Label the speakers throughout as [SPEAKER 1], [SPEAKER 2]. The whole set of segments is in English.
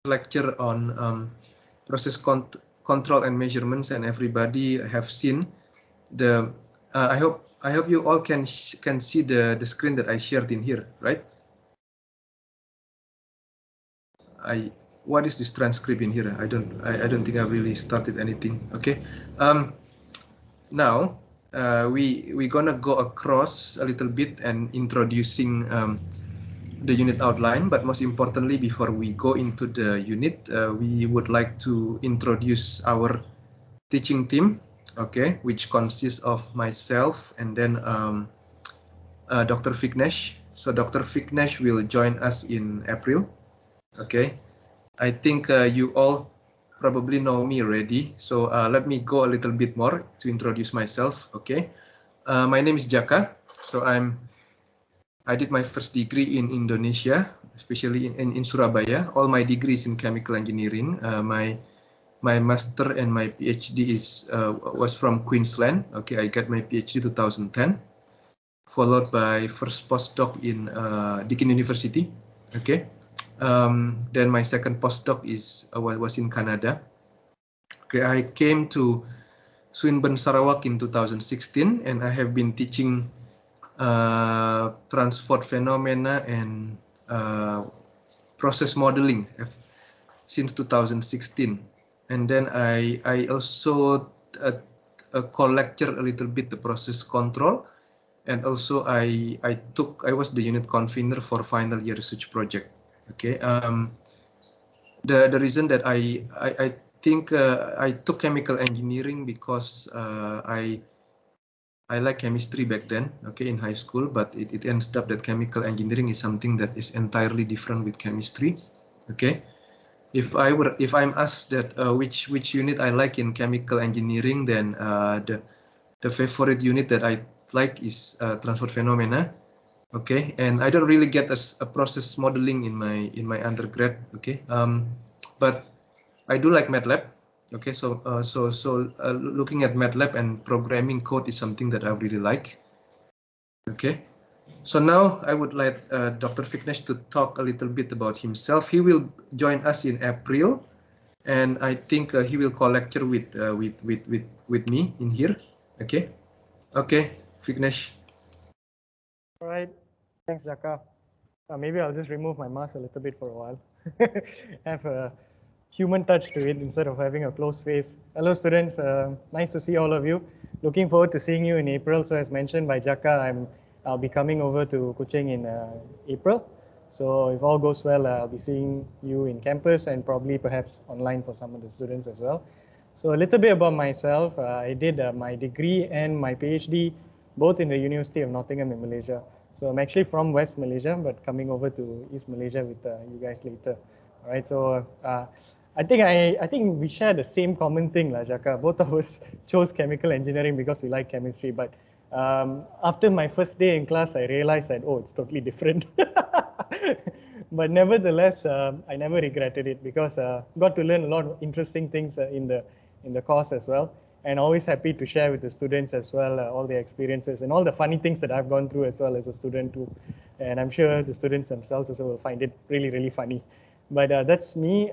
[SPEAKER 1] lecture on process control and measurements, and everybody have seen the. I hope you all can see the screen that I shared in here, right? What is this transcript in here? I don't think I really started anything. Okay. Now we're gonna go across a little bit and introducing the unit outline, but most importantly, before we go into the unit, we would like to introduce our teaching team, okay, which consists of myself and then Dr. Vignesh. So Dr. Vignesh will join us in April, okay. I think you all probably know me already, so let me go a little bit more to introduce myself, okay. My name is Jaka, so I did my first degree in Indonesia, especially in Surabaya. All my degrees in chemical engineering. My master and my PhD was from Queensland. Okay, I got my PhD 2010, followed by first postdoc in Deakin University. Okay, then my second postdoc was in Canada. Okay, I came to Swinburne Sarawak in 2016, and I have been teaching transport phenomena and process modeling since 2016. And then I also co-lecture a little bit the process control, and also I was the unit convener for final year research project. Okay, the reason that I think I took chemical engineering because I like chemistry back then, okay, in high school, but it ends up that chemical engineering is something that is entirely different with chemistry, okay. If I'm asked that which unit I like in chemical engineering, then the favorite unit that I like is transport phenomena, okay. And I don't really get a process modeling in my undergrad, okay. But I do like MATLAB. Okay, so looking at MATLAB and programming code is something that I really like. Okay, so now I would like Dr. Vignesh to talk a little bit about himself. He will join us in April, and I think he will co-lecture with me in here. Okay, Vignesh.
[SPEAKER 2] All right, thanks, Jaka. Maybe I'll just remove my mask a little bit for a while. Have a human touch to it instead of having a closed face. Hello, students. Nice to see all of you. Looking forward to seeing you in April. So as mentioned by Jaka, I'll be coming over to Kuching in April. So if all goes well, I'll be seeing you in campus and probably perhaps online for some of the students as well. So a little bit about myself. I did my degree and my PhD both in the University of Nottingham in Malaysia. So I'm actually from West Malaysia, but coming over to East Malaysia with you guys later. All right. So I think we share the same common thing, Jaka. Both of us chose chemical engineering because we like chemistry. But after my first day in class, I realized that it's totally different. But nevertheless, I never regretted it because got to learn a lot of interesting things in the course as well. And always happy to share with the students as well all the experiences and all the funny things that I've gone through as well as a student too. And I'm sure the students themselves also will find it really, really funny. But that's me.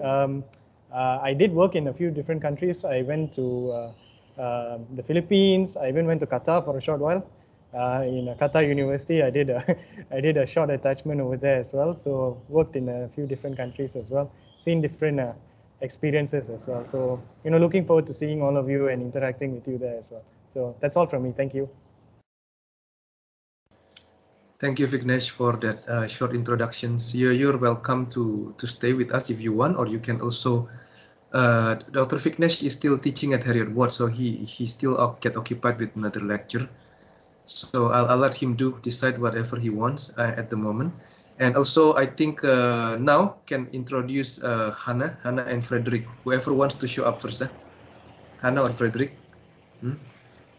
[SPEAKER 2] I did work in a few different countries. I went to the Philippines. I even went to Qatar for a short while. In Qatar University, I did a short attachment over there as well. So worked in a few different countries as well, seen different experiences as well. So looking forward to seeing all of you and interacting with you there as well. So that's all from me. Thank you.
[SPEAKER 1] Thank you, Vignesh, for that short introductions. You're welcome to stay with us if you want, or you can also. Dr. Vignesh is still teaching at Heriot-Watt, so he still get occupied with another lecture. So I'll let him decide whatever he wants at the moment. And also, I think now can introduce Hannah and Frederick. Whoever wants to show up first, Hannah or Frederick.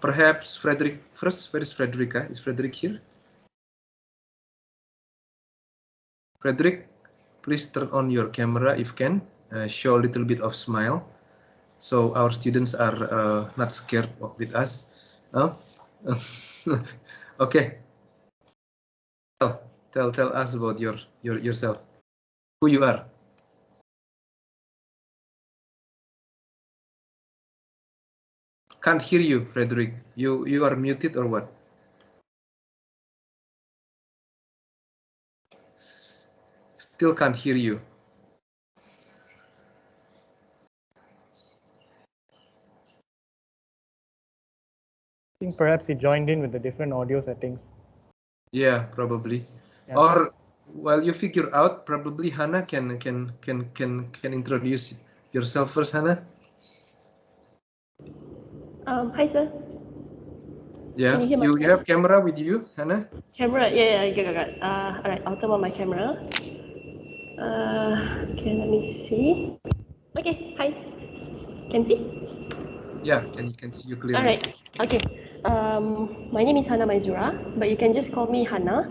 [SPEAKER 1] Perhaps Frederick first. Where is Frederick? Is Frederick here? Frederick, please turn on your camera if you can. Show a little bit of smile, so our students are not scared with us. Okay. Tell us about yourself, who you are. can't hear you, Frederick. You are muted or what? Still can't hear you.
[SPEAKER 2] I think perhaps he joined in with the different audio settings.
[SPEAKER 1] Yeah, probably.
[SPEAKER 2] Yeah.
[SPEAKER 1] Or while you figure out, probably Hannah can introduce yourself first, Hannah.
[SPEAKER 3] Hi, sir.
[SPEAKER 1] Yeah,
[SPEAKER 3] Can you hear my
[SPEAKER 1] you
[SPEAKER 3] voice?
[SPEAKER 1] have camera with you, Hannah?
[SPEAKER 3] Camera, yeah, got. All right, I'll turn on my camera. Okay, let me see. Okay, hi. Can see?
[SPEAKER 1] Yeah, can see you clearly.
[SPEAKER 3] All right, okay. My name is Hannah Maizura, but you can just call me Hannah.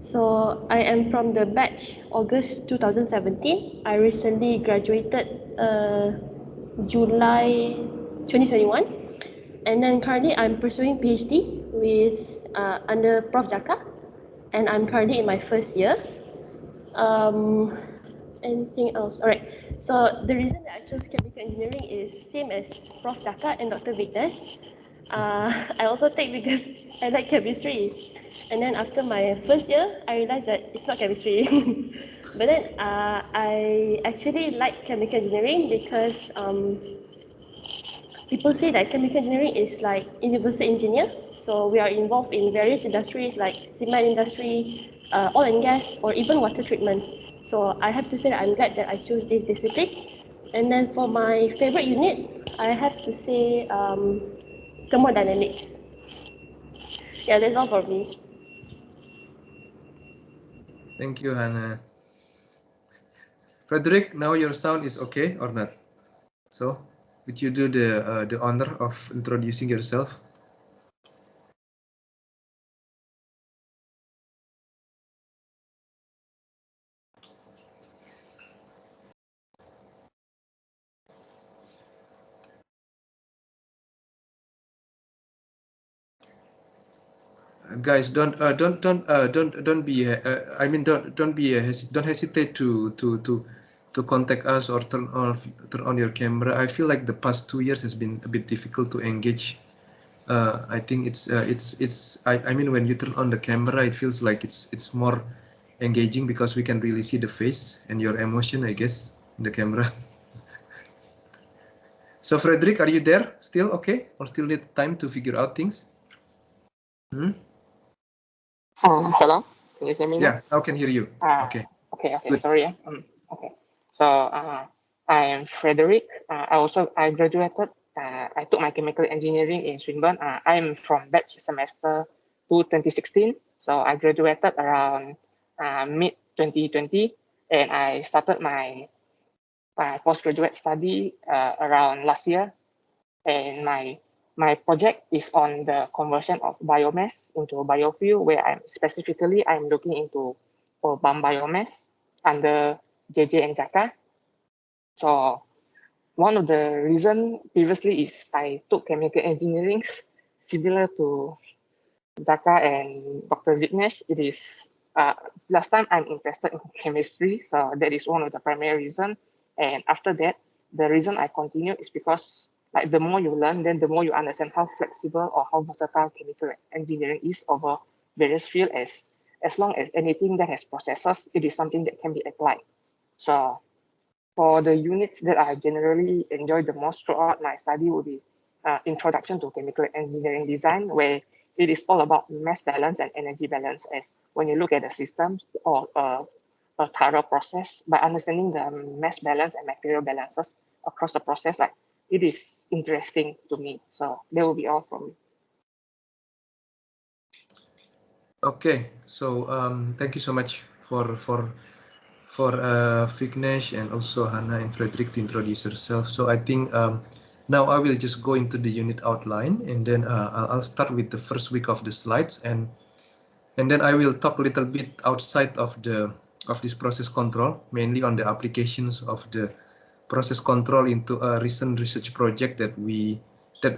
[SPEAKER 3] So I am from the batch August 2017. I recently graduated July 2021, and then currently I'm pursuing PhD with under Prof Jaka, and I'm currently in my first year. Anything else? All right. So the reason that I chose chemical engineering is same as Prof Jaka and Dr. Vignesh. I also take because I like chemistry. And then after my first year, I realized that it's not chemistry. But then I actually like chemical engineering because people say that chemical engineering is like universal engineer. So we are involved in various industries like cement industry, oil and gas, or even water treatment. So I have to say that I'm glad that I chose this discipline. And then for my favorite unit, I have to say thermodynamics. Yeah, that's all for me.
[SPEAKER 1] Thank you, Hannah. Frederick, now your sound is okay or not? So, would you do the honor of introducing yourself? Guys, don't be I mean don't hesitate to contact us or turn on your camera. I feel like the past 2 years has been a bit difficult to engage. I think I mean when you turn on the camera, it feels like it's more engaging because we can really see the face and your emotion, I guess, in the camera. So Frederick, are you there still? Okay, or still need time to figure out things?
[SPEAKER 4] Hello, can you hear me now?
[SPEAKER 1] Yeah, I can hear you. Okay.
[SPEAKER 4] Okay.
[SPEAKER 1] Good.
[SPEAKER 4] Sorry. Okay. So I am Frederick. I graduated. I took my chemical engineering in Swinburne. I am from batch semester 2016. So I graduated around mid 2020, and I started my postgraduate study around last year. And my project is on the conversion of biomass into biofuel, where I'm looking into palm biomass under JJ and Jaka. So one of the reason previously is I took chemical engineering similar to Jaka and Dr. Vignesh. It is last time I'm interested in chemistry, so that is one of the primary reason. And after that, the reason I continue is because like the more you learn, then the more you understand how flexible or how versatile chemical engineering is over various fields. As long as anything that has processes, it is something that can be applied. So for the units that I generally enjoy the most throughout my study would be Introduction to Chemical Engineering Design, where it is all about mass balance and energy balance. As when you look at the systems or a thorough process, by understanding the mass balance and material balances across the process, like it is interesting to me. So that will be all from me.
[SPEAKER 1] Okay, so thank you so much for Vignesh and also Hannah and Frederick to introduce yourself. So I think now I will just go into the unit outline, and then I'll start with the first week of the slides, and then I will talk a little bit outside of this process control, mainly on the applications of the process control into a recent research project that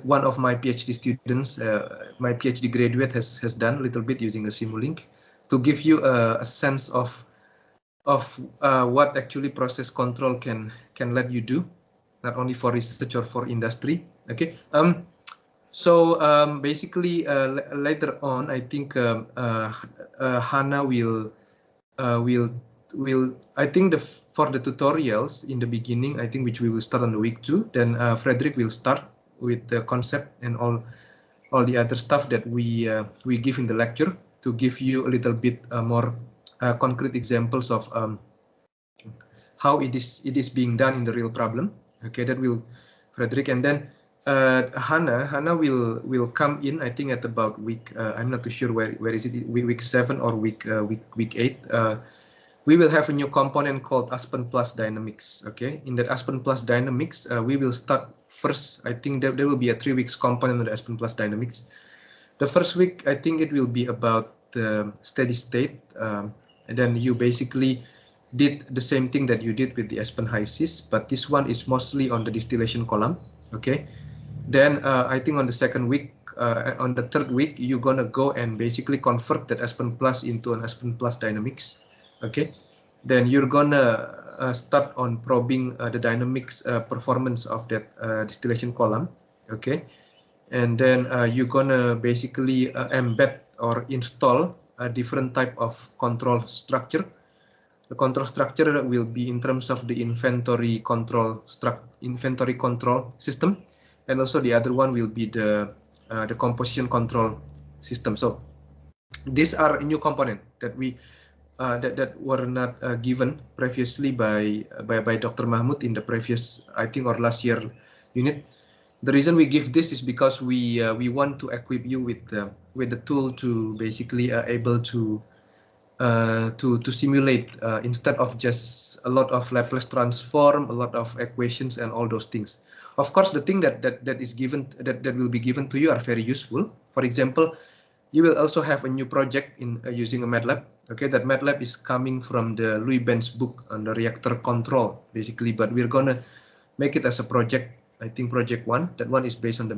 [SPEAKER 1] one of my PhD students, my PhD graduate has done a little bit using a Simulink to give you a sense of what actually process control can let you do, not only for research or for industry. Okay. So basically, later on, I think Hannah will I think for the tutorials in the beginning, I think which we will start on the week 2. Then Frederick will start with the concept and all the other stuff that we give in the lecture to give you a little bit more concrete examples of how it is being done in the real problem. Okay, that will Frederick, and then Hannah will come in, I think, at about week I'm not too sure where is it, week 7 or week 8. We will have a new component called Aspen Plus Dynamics. Okay, in that Aspen Plus Dynamics, we will start first. I think there will be a 3 weeks component of the Aspen Plus Dynamics. The first week, I think it will be about steady state, and then you basically did the same thing that you did with the Aspen HYSYS, but this one is mostly on the distillation column. Okay, then I think on the second week, on the third week, you're gonna go and basically convert that Aspen Plus into an Aspen Plus Dynamics. Okay, then you're gonna start on probing the dynamics performance of that distillation column. Okay, and then you're gonna basically embed or install a different type of control structure. The control structure will be in terms of the inventory control system, and also the other one will be the composition control system. So these are a new component that we that were not given previously by Dr. Mahmud in the previous, I think, or last year unit. The reason we give this is because we want to equip you with the tool to basically able to simulate instead of just a lot of Laplace transform, a lot of equations and all those things. Of course, the thing that is given that will be given to you are very useful. For example, you will also have a new project in using a MATLAB. Okay, that MATLAB is coming from the Louis Ben's book on the reactor control, basically. But we're gonna make it as a project. I think project 1. That one is based on the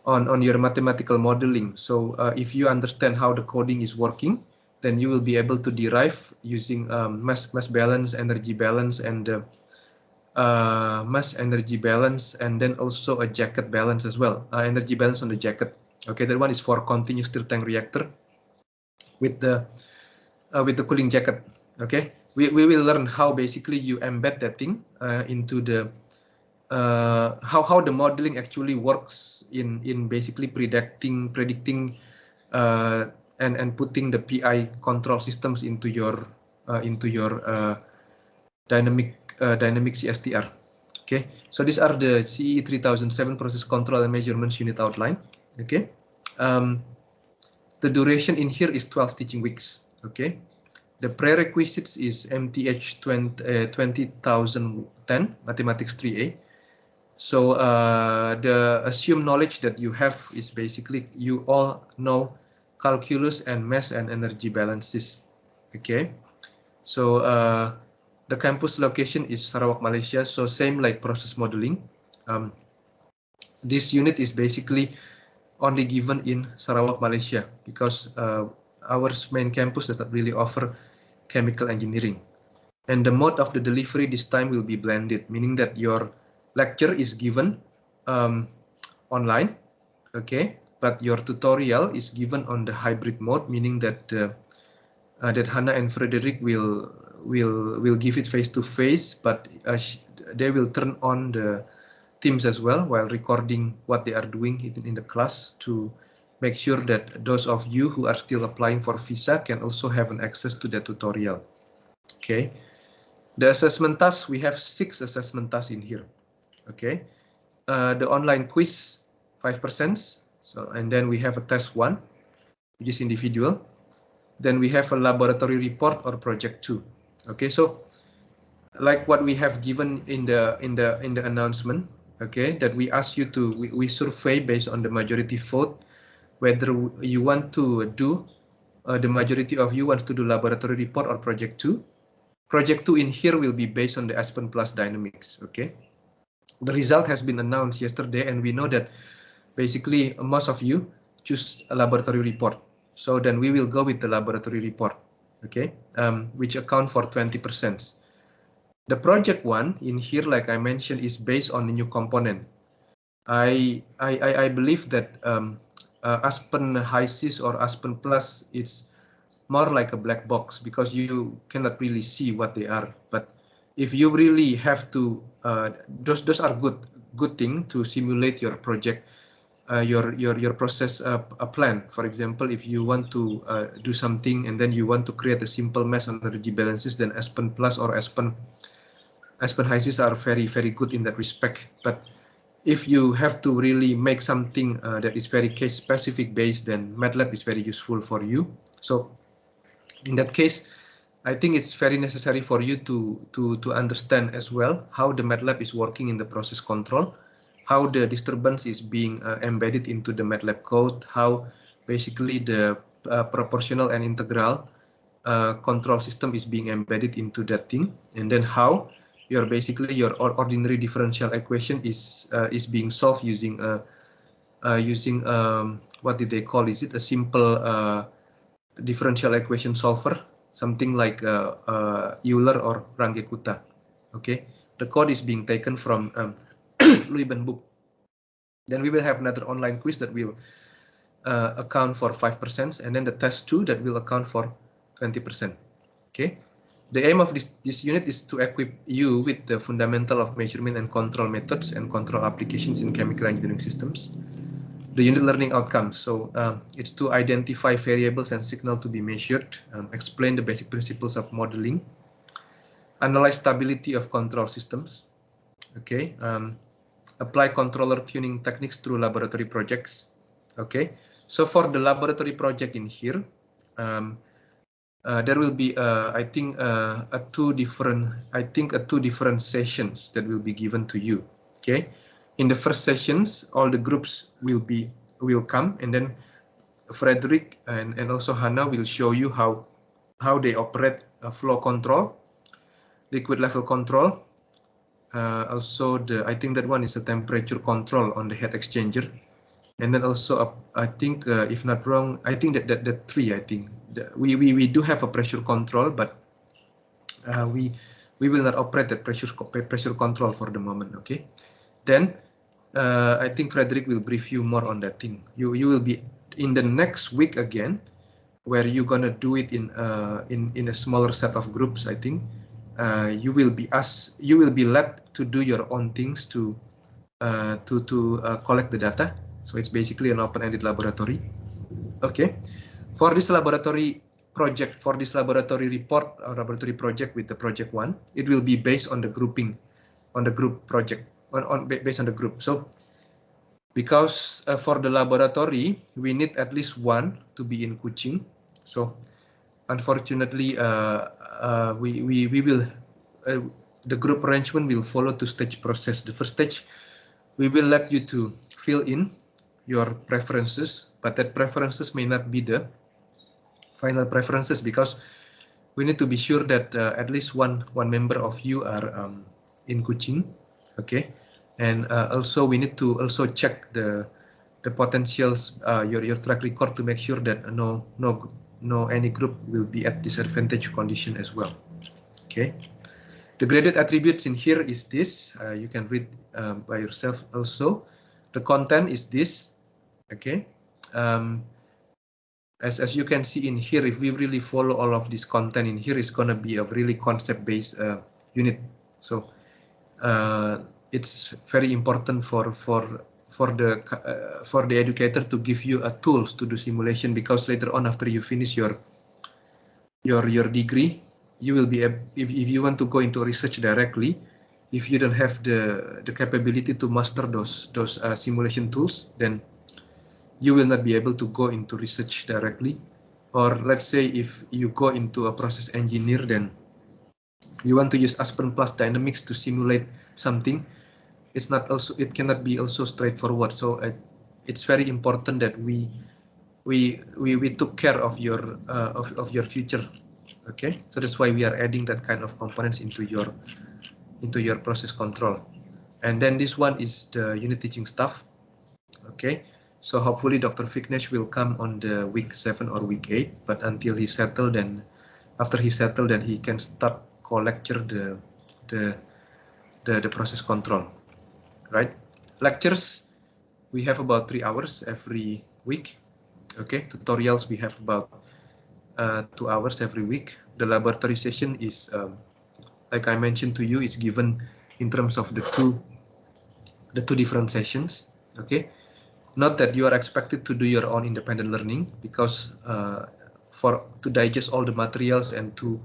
[SPEAKER 1] on your mathematical modeling. So if you understand how the coding is working, then you will be able to derive using mass balance, energy balance, and mass energy balance, and then also a jacket balance as well. Energy balance on the jacket. Okay, that one is for continuous stirred tank reactor with the cooling jacket. Okay, we will learn how basically you embed that thing into the how the modeling actually works in basically predicting and putting the PI control systems into your dynamic CSTR. Okay, so these are the CE 3007 process control and measurements unit outline. Okay, the duration in here is 12 teaching weeks. Okay, the prerequisites is MTH 20010 mathematics 3A. So the assumed knowledge that you have is basically you all know calculus and mass and energy balances. Okay, so the campus location is Sarawak, Malaysia. So same like process modeling. This unit is basically only given in Sarawak, Malaysia, because our main campus does not really offer chemical engineering. And the mode of the delivery this time will be blended, meaning that your lecture is given online, okay, but your tutorial is given on the hybrid mode, meaning that that Hannah and Frederick will give it face to face, but they will turn on the Teams as well while recording what they are doing in the class to make sure that those of you who are still applying for visa can also have an access to the tutorial. Okay, the assessment tasks, we have 6 assessment tasks in here. Okay, the online quiz 5%. So, and then we have a test 1, which is individual. Then we have a laboratory report or project 2. Okay, so like what we have given in the announcement, okay, that we ask you to we survey based on the majority vote whether you want to do the majority of you wants to do laboratory report or project 2. Project 2 in here will be based on the Aspen Plus Dynamics. Okay, the result has been announced yesterday, and we know that basically most of you choose a laboratory report. So then we will go with the laboratory report, okay, which account for 20%. The project 1 in here, like I mentioned, is based on the new component. I believe that Aspen HYSYS or Aspen Plus is more like a black box because you cannot really see what they are. But if you really have to, those are good thing to simulate your project, your process plan. For example, if you want to do something and then you want to create a simple mesh on energy balances, then Aspen Plus or Aspen HYSYS are very good in that respect. But if you have to really make something that is very case specific based, then MATLAB is very useful for you. So in that case, I think it's very necessary for you to understand as well how the MATLAB is working in the process control, how the disturbance is being embedded into the MATLAB code, how basically the proportional and integral control system is being embedded into that thing, and then how your ordinary differential equation is being solved using what did they call, is it a simple differential equation solver, something like Euler or Runge-Kutta. Okay, the code is being taken from Leuben book. Then we will have another online quiz that will account for 5%, and then the test 2 that will account for 20%. Okay, the aim of this unit is to equip you with the fundamental of measurement and control methods and control applications in chemical engineering systems. The unit learning outcomes, so it's to identify variables and signal to be measured, explain the basic principles of modeling, analyze stability of control systems, okay, apply controller tuning techniques through laboratory projects. Okay, so for the laboratory project in here, there will be I think two different sessions that will be given to you. Okay, in the first sessions, all the groups will come, and then Frederick and also Hannah will show you how they operate flow control, liquid level control. Also, I think that one is a temperature control on the heat exchanger, and then also I think if not wrong, I think that three. I think we do have a pressure control, but we will not operate that pressure control for the moment. Okay, then I think Frederick will brief you more on that thing. You will be in the next week again, where you're gonna do it in a smaller set of groups. I think you will be led to do your own things to collect the data. So it's basically an open-ended laboratory. Okay, for this laboratory project, for this laboratory report or laboratory project with the project 1, it will be based on the grouping, on the group project, based on the group. So because for the laboratory, we need at least one to be in Kuching. So unfortunately, we will the group arrangement will follow two-stage process. The first stage, we will let you to fill in your preferences, but that preferences may not be the final preferences, because we need to be sure that at least one member of you are in Kuching. Okay, and also we need to also check the potentials, your track record, to make sure that no any group will be at disadvantage condition as well. Okay, the graded attributes in here is this. You can read by yourself also. The content is this. Okay, as you can see in here, if we really follow all of this content in here, it's gonna be a really concept-based unit. So it's very important for the educator to give you tools to do simulation, because later on, after you finish your degree, you will be if you want to go into research directly, if you don't have the capability to master those simulation tools, then you will not be able to go into research directly. Or let's say if you go into a process engineer, then you want to use Aspen Plus Dynamics to simulate something, it cannot be also straightforward. So it's very important that we took care of your future. Okay, so that's why we are adding that kind of components into your process control. And then this one is the unit teaching stuff. Okay, so hopefully Dr. Vignesh will come on the week 7 or week 8, but until he settled, then after he settled, then he can start co-lecture the process control, right? Lectures we have about 3 hours every week. Okay, tutorials we have about 2 hours every week. The laboratory session is, like I mentioned to you, is given in terms of the two different sessions. Okay, not that you are expected to do your own independent learning, because to digest all the materials and to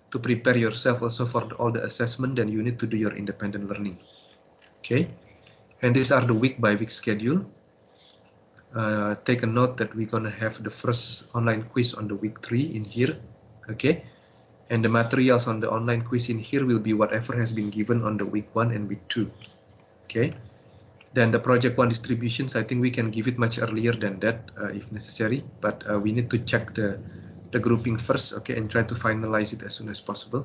[SPEAKER 1] prepare yourself also for all the assessment, then you need to do your independent learning. Okay, and these are the week by week schedule. Take a note that we're gonna have the first online quiz on the week 3 in here. Okay, and the materials on the online quiz in here will be whatever has been given on the week 1 and week 2. Okay, then the project 1 distributions, I think we can give it much earlier than that if necessary, but we need to check the grouping first, okay, and try to finalize it as soon as possible.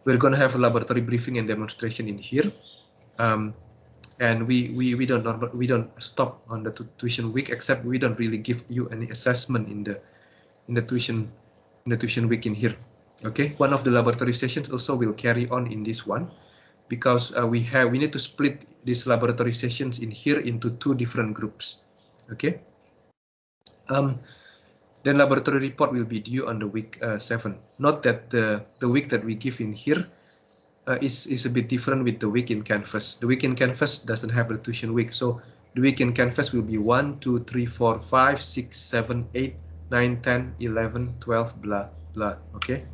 [SPEAKER 1] We're gonna have a laboratory briefing and demonstration in here. And we don't stop on the tuition week, except we don't really give you any assessment in the tuition week in here. Okay, one of the laboratory sessions also will carry on in this one, because we need to split these laboratory sessions in here into 2 different groups. Okay, then laboratory report will be due on the week 7. Note that the week that we give in here is a bit different with the week in Canvas. The week in Canvas doesn't have a tuition week, so the week in Canvas will be 1, 2, 3, 4, 5, 6, 7, 8, 9, 10, 11, 12, blah blah. Okay,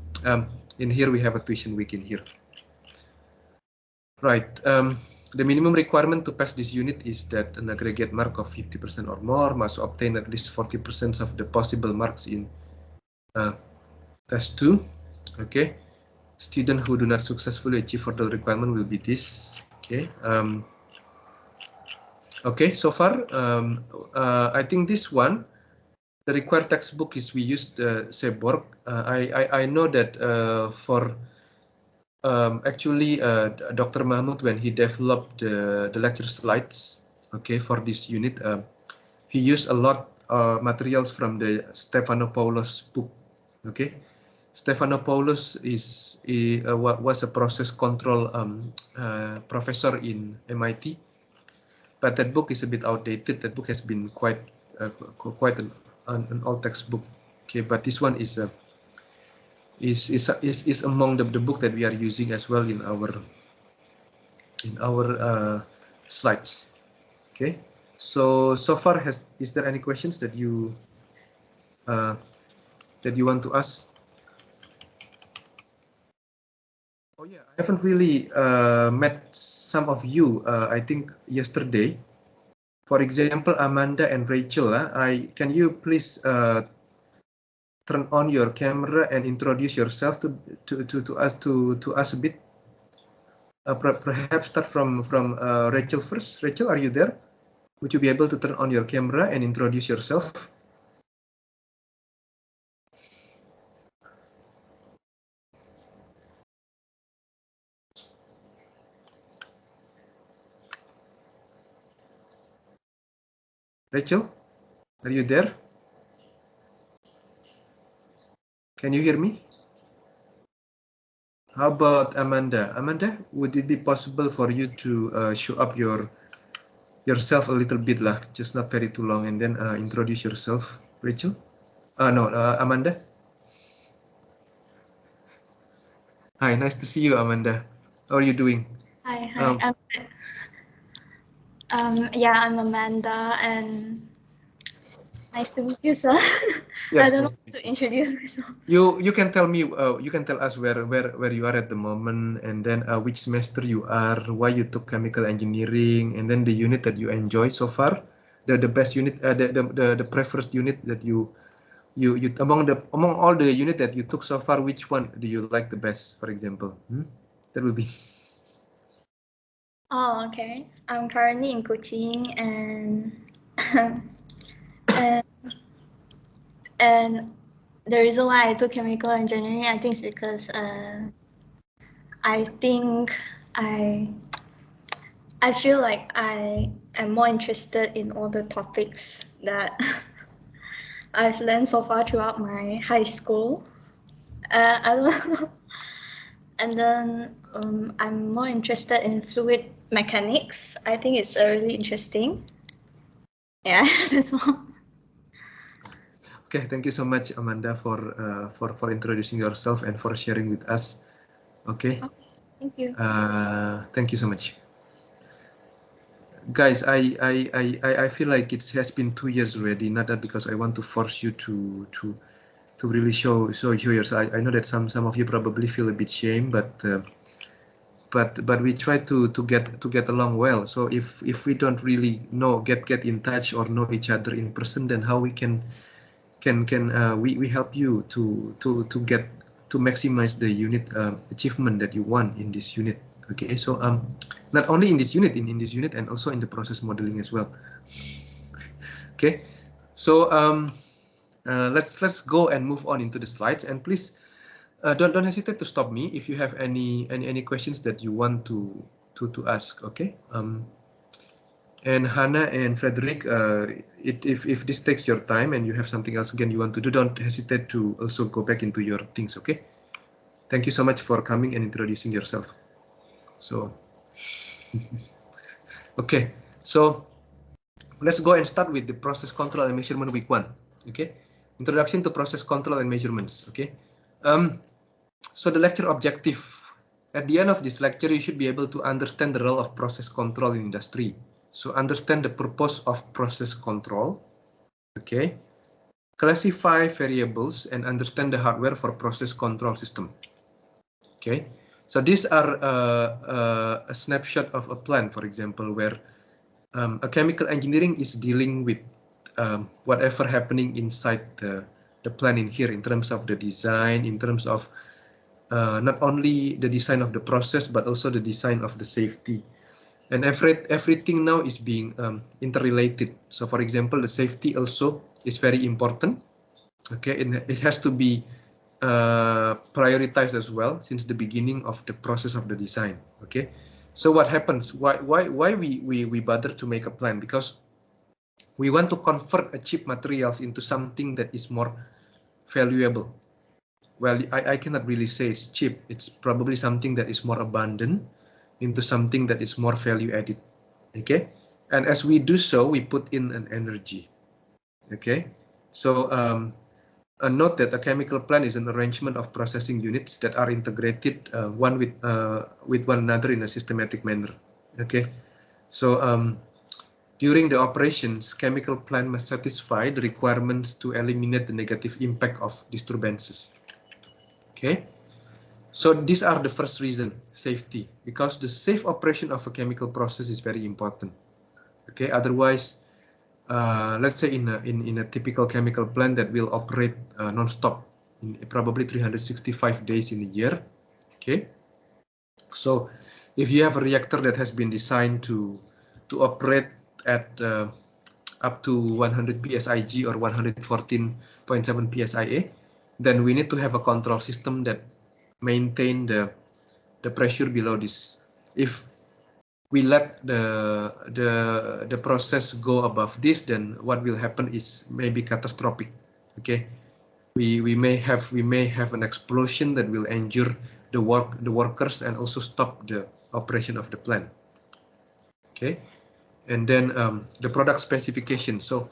[SPEAKER 1] in here we have a tuition week in here. Right, the minimum requirement to pass this unit is that an aggregate mark of 50% or more must obtain at least 40% of the possible marks in test 2. Okay, students who do not successfully achieve further requirement will be this. Okay, okay, so far I think this one, the required textbook is we used Seborg. I know that for actually Dr. Mahmoud, when he developed the lecture slides, okay, for this unit, he used a lot materials from the Stephanopoulos book. Okay, Stephanopoulos was a process control professor in MIT, but that book is a bit outdated. That book has been quite an old textbook. Okay, but this one is among the book that we are using as well in our slides. Okay, so far is there any questions that you want to ask? Oh yeah, I haven't really met some of you. I think yesterday. For example, Amanda and Rachel. Can you please turn on your camera and introduce yourself to us a bit? Perhaps start from Rachel first. Rachel, are you there? Would you be able to turn on your camera and introduce yourself? Rachel, are you there? Can you hear me? How about Amanda? Amanda, would it be possible for you to show up yourself a little bit lah, just not very too long, and then introduce yourself, Rachel? No, Amanda. Hi, nice to see you, Amanda. How are you doing?
[SPEAKER 5] Hi, yeah, I'm Amanda, and nice to meet you, sir.
[SPEAKER 1] Yes,
[SPEAKER 5] I don't
[SPEAKER 1] nice
[SPEAKER 5] know how to introduce myself.
[SPEAKER 1] You can tell me. You can tell us where you are at the moment, and then which semester you are, why you took chemical engineering, and then the unit that you enjoy so far, the best unit, the preferred unit that you among all the unit that you took so far, which one do you like the best, for example? That will be.
[SPEAKER 5] Oh, okay. I'm currently in coaching, and and the reason why I took chemical engineering, I think, is because I think I feel like I am more interested in all the topics that I've learned so far throughout my high school. I don't know. And then I'm more interested in fluid mechanics. I think it's really interesting. Yeah, that's all.
[SPEAKER 1] Okay, thank you so much, Amanda, for introducing yourself and for sharing with us. Okay.
[SPEAKER 5] Thank you.
[SPEAKER 1] Thank you so much. Guys, I feel like it has been 2 years already. Not that because I want to force you to really show yourself. I know that some of you probably feel a bit shame, but we try to get along well. So if we don't really get in touch or know each other in person, then how we can we help you to maximize the unit achievement that you want in this unit. Okay, so not only in this unit, in this unit, and also in the process modeling as well. Okay, so let's go and move on into the slides, and please don't hesitate to stop me if you have any questions that you want to ask. Okay. And Hannah and Frederick, if this takes your time and you have something else again you want to do, don't hesitate to also go back into your things. Okay. Thank you so much for coming and introducing yourself. So, okay. So let's go and start with the process control and measurement week 1. Okay. Introduction to process control and measurements. Okay. So the lecture objective. At the end of this lecture, you should be able to understand the role of process control in industry. So understand the purpose of process control. Okay. Classify variables and understand the hardware for process control system. Okay. So these are a snapshot of a plant, for example, where a chemical engineering is dealing with whatever happening inside the plant in here in terms of the design, in terms of not only the design of the process, but also the design of the safety. And everything now is being interrelated. So for example, the safety also is very important. Okay, it has to be prioritized as well since the beginning of the process of the design. Okay, so what happens? Why we bother to make a plan? Because we want to convert a cheap materials into something that is more valuable. Well, I cannot really say it's cheap. It's probably something that is more abundant into something that is more value added. Okay, and as we do so, we put in an energy. Okay, so note that a chemical plant is an arrangement of processing units that are integrated one with one another in a systematic manner. Okay, so during the operations, chemical plant must satisfy the requirements to eliminate the negative impact of disturbances. Okay, so these are the first reason, safety, because the safe operation of a chemical process is very important. Okay, otherwise, let's say in a typical chemical plant that will operate non-stop, probably 365 days in a year. Okay, so if you have a reactor that has been designed to operate at up to 100 psig or 114.7 psia, then we need to have a control system that maintain the pressure below this. If we let the process go above this, then what will happen is maybe catastrophic. Okay, we may have an explosion that will injure the workers and also stop the operation of the plant. Okay, and then the product specification. So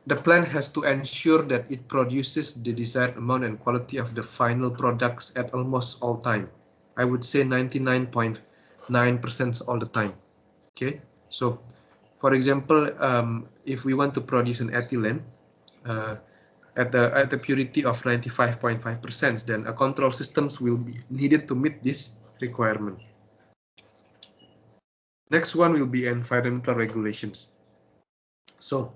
[SPEAKER 1] the plant has to ensure that it produces the desired amount and quality of the final products at almost all time. I would say 99.9% all the time. Okay, so for example, if we want to produce an ethylene at the purity of 95.5%, then a control systems will be needed to meet this requirement. Next one will be environmental regulations. So,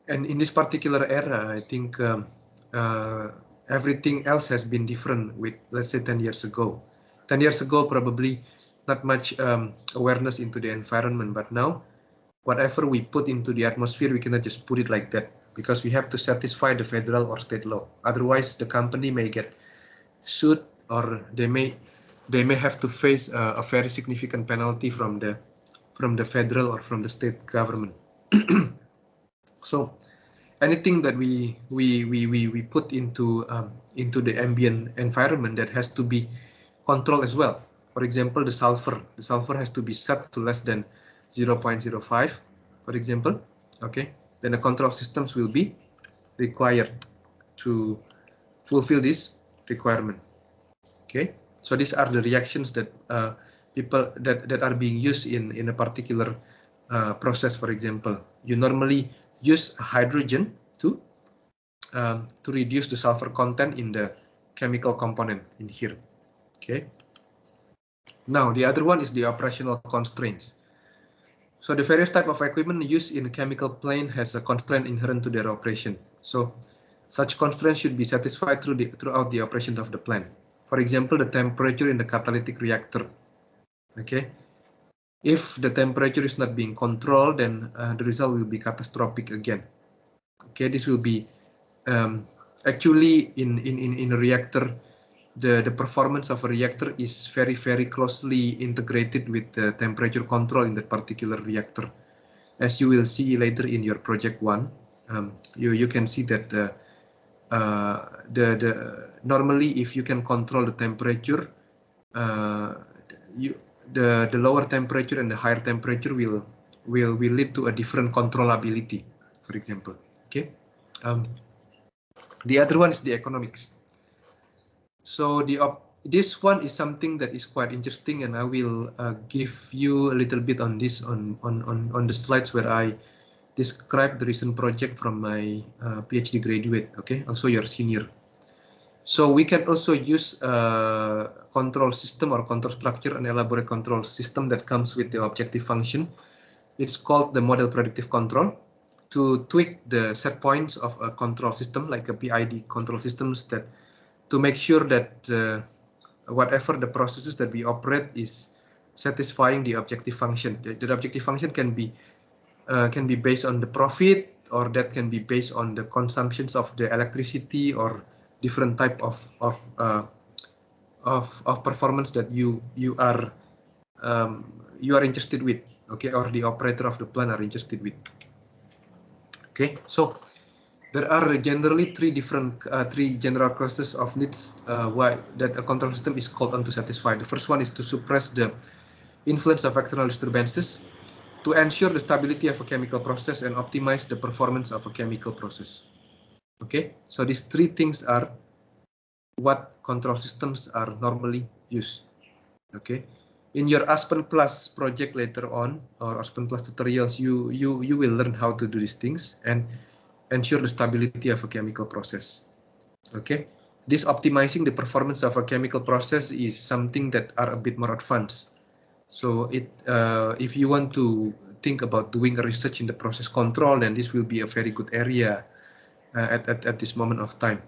[SPEAKER 1] and in this particular era, I think everything else has been different with, let's say, 10 years ago. 10 years ago, probably not much awareness into the environment, but now whatever we put into the atmosphere, we cannot just put it like that, because we have to satisfy the federal or state law. Otherwise, the company may get sued, or they may have to face a very significant penalty from the federal or from the state government. So anything that we put into the ambient environment, that has to be controlled as well. For example, the sulfur has to be set to less than 0.05, for example. Okay, then the control systems will be required to fulfill this requirement. Okay, so these are the reactions that that are being used in a particular process. For example, you normally use hydrogen to reduce the sulfur content in the chemical component in here. Okay. Now the other one is the operational constraints. So the various type of equipment used in a chemical plant has a constraint inherent to their operation. So such constraints should be satisfied throughout the operation of the plant. For example, the temperature in the catalytic reactor. Okay, if the temperature is not being controlled, then the result will be catastrophic again. Okay, this will be actually in a reactor. The performance of a reactor is very closely integrated with the temperature control in that particular reactor. As you will see later in your project 1, you can see that normally if you can control the temperature, the lower temperature and the higher temperature will lead to a different controllability, for example. Okay, the other one is the economics. So this one is something that is quite interesting, and I will give you a little bit on this on the slides where I describe the recent project from my PhD graduate. Okay, also your senior. So we can also use a control system or control structure, an elaborate control system that comes with the objective function. It's called the model predictive control, to tweak the set points of a control system like a PID control systems, that to make sure that whatever the processes that we operate is satisfying the objective function. The objective function can be based on the profit, or that can be based on the consumptions of the electricity, or different type of performance that you are interested with. Okay, or the operator of the plant are interested with. Okay, so there are generally three general classes of needs why that a control system is called on to satisfy. The first one is to suppress the influence of external disturbances, to ensure the stability of a chemical process and optimize the performance of a chemical process. Okay, so these three things are what control systems are normally used. Okay, in your Aspen Plus project later on, or Aspen Plus tutorials, you will learn how to do these things and ensure the stability of a chemical process. Okay, this optimizing the performance of a chemical process is something that are a bit more advanced. So if you want to think about doing a research in the process control, then this will be a very good area at this moment of time.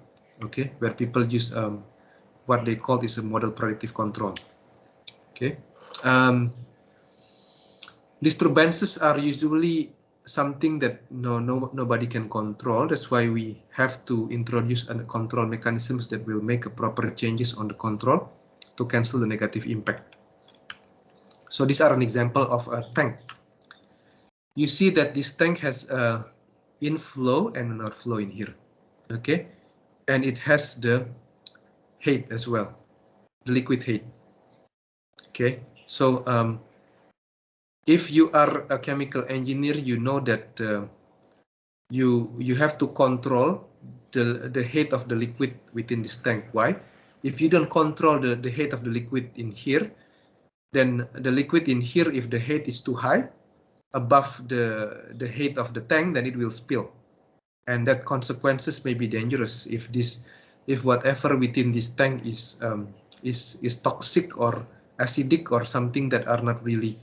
[SPEAKER 1] Okay, where people use what they call is a model predictive control. Okay, disturbances are usually something that nobody can control. That's why we have to introduce a control mechanisms that will make a proper changes on the control to cancel the negative impact. So these are an example of a tank. You see that this tank has a inflow and an outflow in here. Okay, and it has the head as well, the liquid head. Okay, so if you are a chemical engineer, you know that you have to control the head of the liquid within this tank. Why? If you don't control the head of the liquid in here, then the liquid in here, if the head is too high above the head of the tank, then it will spill, and that consequences may be dangerous if whatever within this tank is toxic or acidic or something that are not really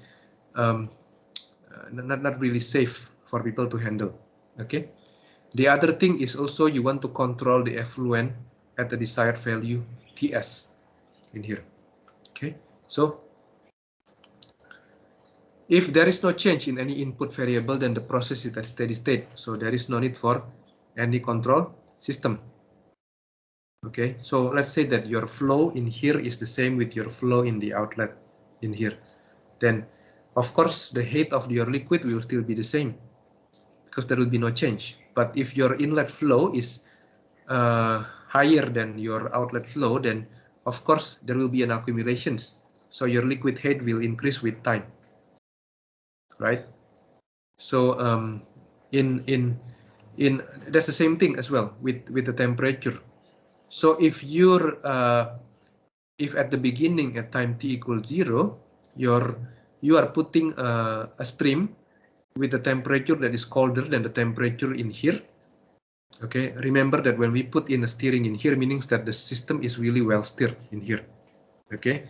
[SPEAKER 1] not really safe for people to handle. Okay, the other thing is also you want to control the effluent at the desired value Ts in here. Okay, so if there is no change in any input variable, then the process is at steady state, so there is no need for any control system. Okay, so let's say that your flow in here is the same with your flow in the outlet in here. Then, of course, the head of your liquid will still be the same because there will be no change. But if your inlet flow is higher than your outlet flow, then of course there will be an accumulations. So your liquid head will increase with time, right? So that's the same thing as well with the temperature. So if if at the beginning at time t equals 0, you are putting a stream with a temperature that is colder than the temperature in here. Okay, remember that when we put in a steering in here, means that the system is really well steered in here. Okay,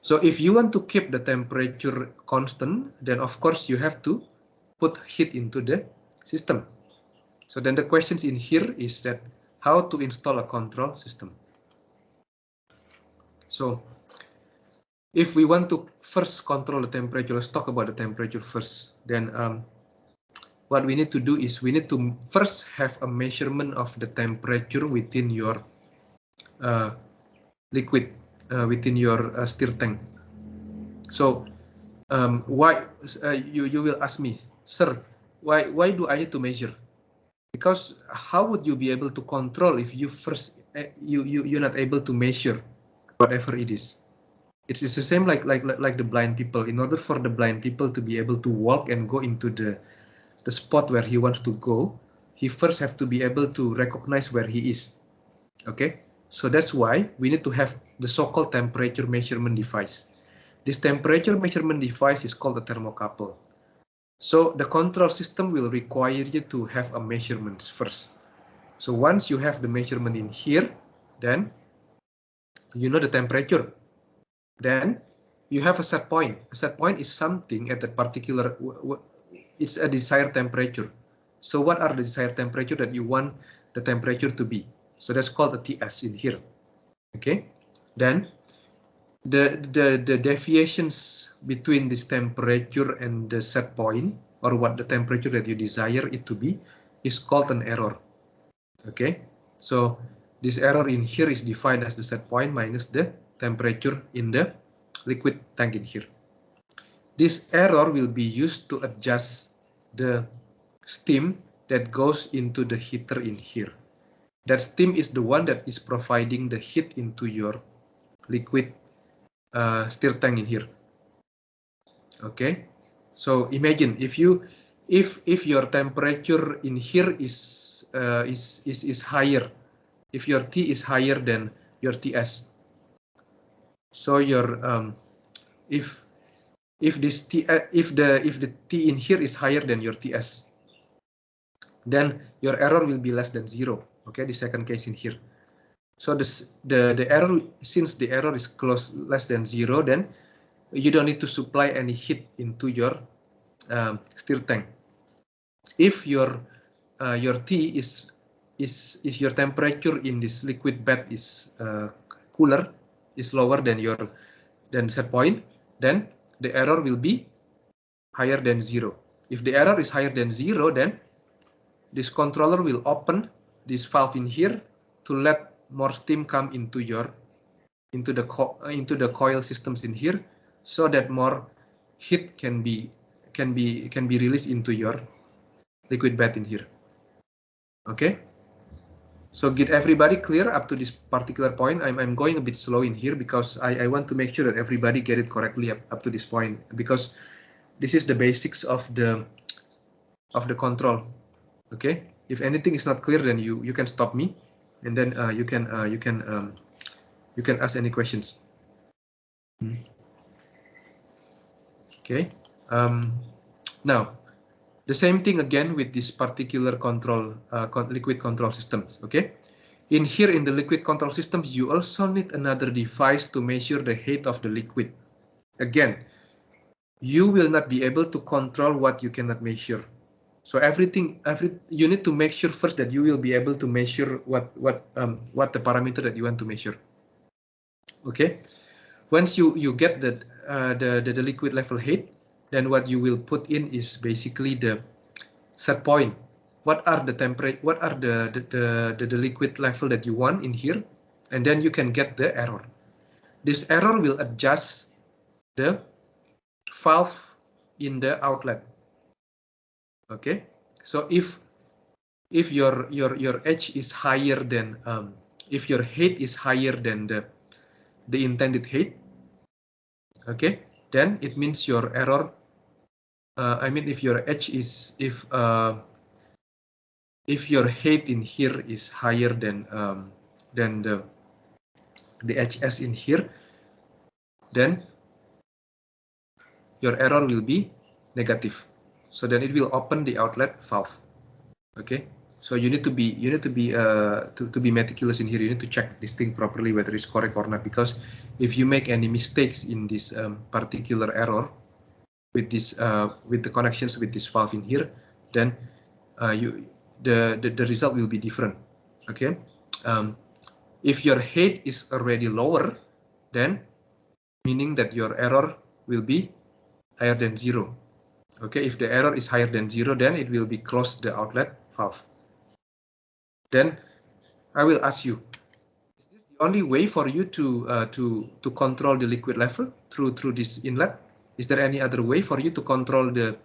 [SPEAKER 1] so if you want to keep the temperature constant, then of course you have to put heat into the system. So then the questions in here is that how to install a control system. So if we want to first control the temperature, let's talk about the temperature first. Then what we need to do is we need to first have a measurement of the temperature within your liquid, within your stir tank. So why you will ask me, sir, why do I need to measure? Because how would you be able to control if you first you're not able to measure whatever it is? It's the same like the blind people. In order for the blind people to be able to walk and go into the spot where he wants to go, he first have to be able to recognize where he is. Okay, so that's why we need to have the so-called temperature measurement device. This temperature measurement device is called a thermocouple. So the control system will require you to have a measurement first. So once you have the measurement in here, then you know the temperature. Then you have a set point. A set point is something at that particular, it's a desired temperature. So what are the desired temperature that you want the temperature to be? So that's called a TS in here. Okay. Then the deviations between this temperature and the set point, or what the temperature that you desire it to be, is called an error. Okay. So this error in here is defined as the set point minus the temperature in the liquid tank in here. This error will be used to adjust the steam that goes into the heater in here. That steam is the one that is providing the heat into your liquid stir tank in here. Okay, so imagine if your temperature in here is higher, if your T is higher than your TS. So your if this T if the T in here is higher than your TS, then your error will be less than 0. Okay, the second case in here. So the error, since the error is less than 0, then you don't need to supply any heat into your stir tank. If your T is your temperature in this liquid bed is cooler, is lower than set point, then the error will be higher than 0. If the error is higher than 0, then this controller will open this valve in here to let more steam come into the coil systems in here, so that more heat can be released into your liquid bed in here. Okay, so get everybody clear up to this particular point. I'm going a bit slow in here because I want to make sure that everybody get it correctly up to this point, because this is the basics of the control. Okay, if anything is not clear, then you can stop me, and then you can ask any questions. Okay, now the same thing again with this particular control liquid control systems. Okay, in here in the liquid control systems, you also need another device to measure the height of the liquid. Again, you will not be able to control what you cannot measure. So you need to make sure first that you will be able to measure what the parameter that you want to measure. Okay, once you get the liquid level height, then what you will put in is basically the set point. What are the temperature? What are the liquid level that you want in here, and then you can get the error. This error will adjust the valve in the outlet. Okay, so if your H is higher than if your height is higher than the intended height, okay, then it means your error. I mean, if your H is if your height in here is higher than the HS in here, then your error will be negative. So then it will open the outlet valve. Okay. So you need to be to be meticulous in here. You need to check this thing properly whether it's correct or not, because if you make any mistakes in this particular error with this with the connections with this valve in here, then the result will be different. Okay. If your height is already lower, then meaning that your error will be higher than 0. Okay, if the error is higher than 0, then it will be close the outlet valve. Then I will ask you, is this the only way for you to control the liquid level through this inlet? Is there any other way for you to control the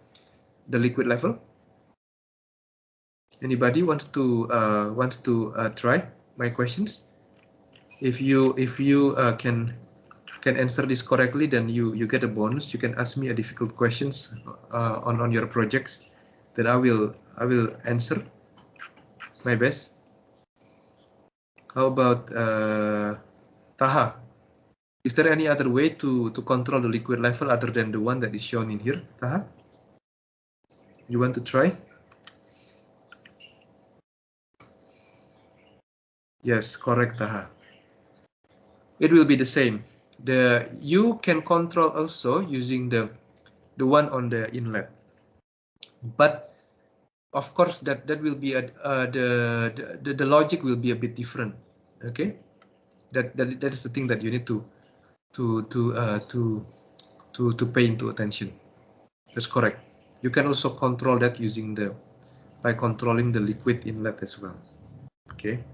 [SPEAKER 1] liquid level? Anybody wants to try my questions? If you can answer this correctly, then you get a bonus. You can ask me a difficult questions on your projects that I will answer my best. How about Taha? Is there any other way to control the liquid level other than the one that is shown in here, Taha? You want to try? Yes, correct, Taha. It will be the same. You can control also using the one on the inlet, but of course that will be the logic will be a bit different. Okay, that is the thing that you need to pay into attention. That's correct. You can also control that using by controlling the liquid inlet as well. Okay,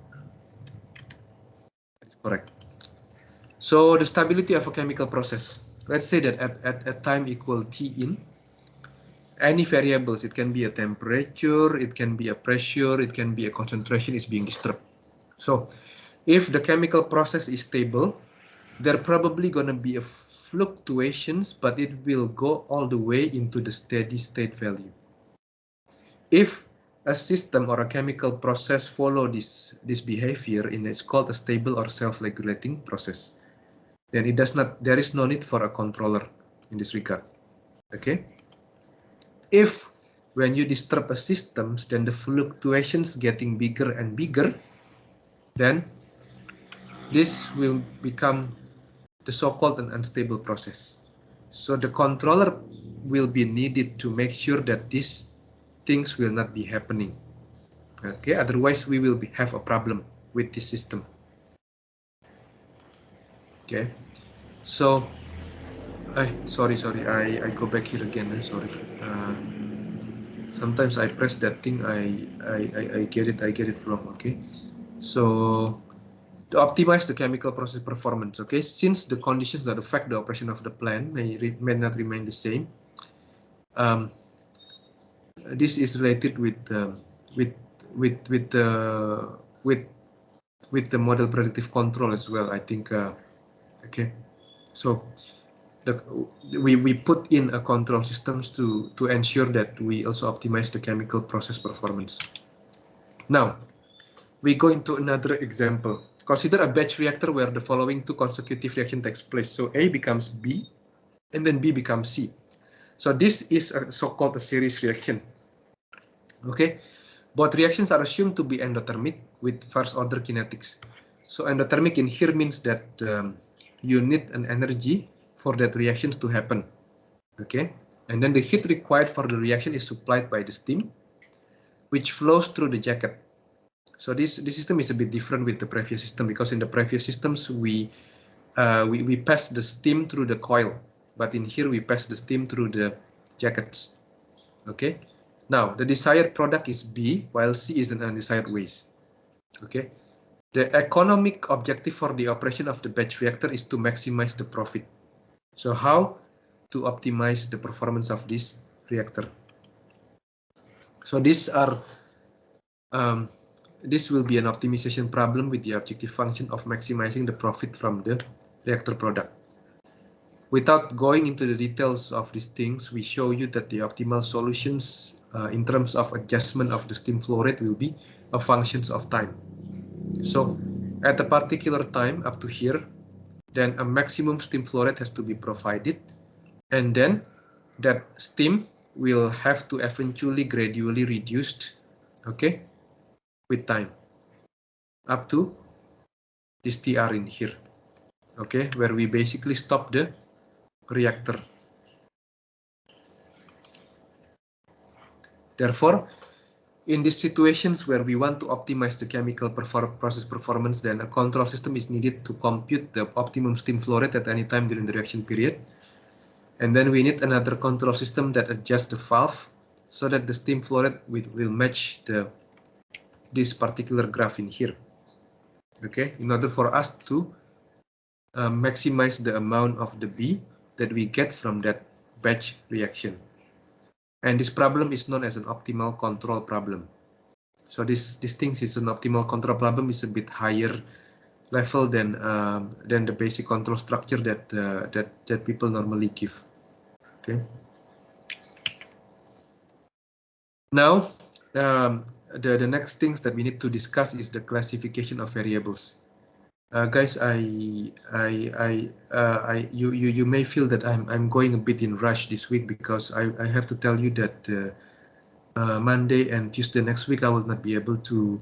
[SPEAKER 1] that's correct. So the stability of a chemical process. Let's say that at time equal T in, any variables, it can be a temperature, it can be a pressure, it can be a concentration, is being disturbed. So if the chemical process is stable, there probably gonna be a fluctuations, but it will go all the way into the steady state value. If a system or a chemical process follow this behavior, and it's called a stable or self-regulating process, then there is no need for a controller in this regard. Okay. If when you disturb a system, then the fluctuations getting bigger and bigger, then this will become the so-called an unstable process. So the controller will be needed to make sure that these things will not be happening. Okay, otherwise we will have a problem with this system. Okay, so sorry, I go back here again. Sorry. Sometimes I press that thing, I get it wrong. Okay, so to optimize the chemical process performance, okay, since the conditions that affect the operation of the plant may not remain the same, this is related with the model predictive control as well, I think. Okay, so we put in a control systems to ensure that we also optimize the chemical process performance. Now we go into another example. Consider a batch reactor where the following two consecutive reaction takes place. So A becomes B, and then B becomes C. So this is a so-called a series reaction. Okay, both reactions are assumed to be endothermic with first order kinetics. So endothermic in here means that you need an energy for that reactions to happen. Okay, and then the heat required for the reaction is supplied by the steam, which flows through the jacket. So this system is a bit different with the previous system, because in the previous systems we pass the steam through the coil, but in here we pass the steam through the jackets. Okay, now the desired product is B, while C is an undesired waste. Okay, the economic objective for the operation of the batch reactor is to maximize the profit. So how to optimize the performance of this reactor? So these are this will be an optimization problem with the objective function of maximizing the profit from the reactor product. without going into the details of these things, we show you that the optimal solutions in terms of adjustment of the steam flow rate will be a functions of time. So at a particular time up to here, then a maximum steam flow rate has to be provided, and then that steam will have to eventually gradually reduced, okay, with time up to this TR in here, okay, where we basically stop the reactor. Therefore, in these situations where we want to optimize the chemical process performance, then a control system is needed to compute the optimum steam flow rate at any time during the reaction period. And then we need another control system that adjusts the valve so that the steam flow rate will match this particular graph in here. Okay, in order for us to maximize the amount of the B that we get from that batch reaction. And this problem is known as an optimal control problem. So this thing is an optimal control problem, is a bit higher level than the basic control structure that people normally give. Okay. Now the next things that we need to discuss is the classification of variables. Guys, you may feel that I'm going a bit in rush this week because I have to tell you that Monday and Tuesday next week I will not be able to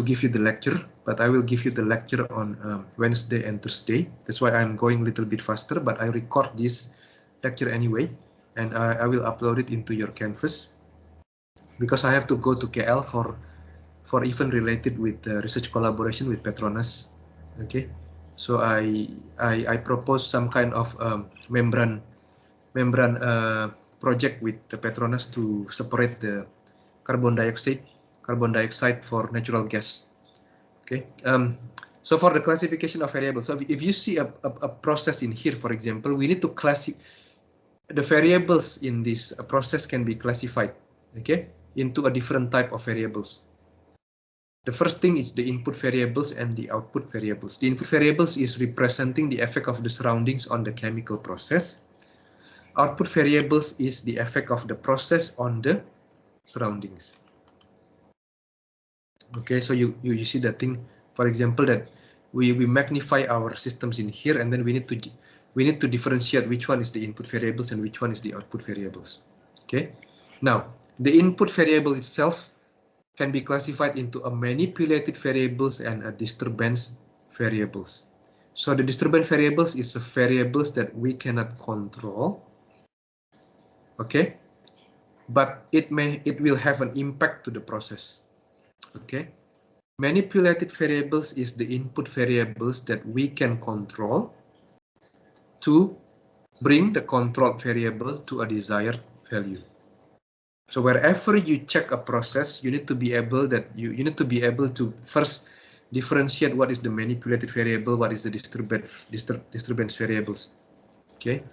[SPEAKER 1] give you the lecture, but I will give you the lecture on Wednesday and Thursday. That's why I'm going a little bit faster, but I record this lecture anyway, and I will upload it into your Canvas because I have to go to KL for event related with research collaboration with Petronas. Okay, so I propose some kind of membrane project with the Petronas to separate the carbon dioxide for natural gas. Okay, so for the classification of variables, so if you see a process in here, for example, we need to classify the variables in this process can be classified, okay, into a different type of variables. The first thing is the input variables and the output variables. The input variables is representing the effect of the surroundings on the chemical process. Output variables is the effect of the process on the surroundings. Okay, so you see that thing, for example, that we magnify our systems in here, and then we need to differentiate which one is the input variables and which one is the output variables. Okay, now the input variable itself can be classified into a manipulated variables and a disturbance variables. So the disturbance variables is the variables that we cannot control, okay, but it will have an impact to the process. Okay, manipulated variables is the input variables that we can control to bring the controlled variable to a desired value. So wherever you check a process, you need to be able to first differentiate what is the manipulated variable, what is the disturbance variables. Okay.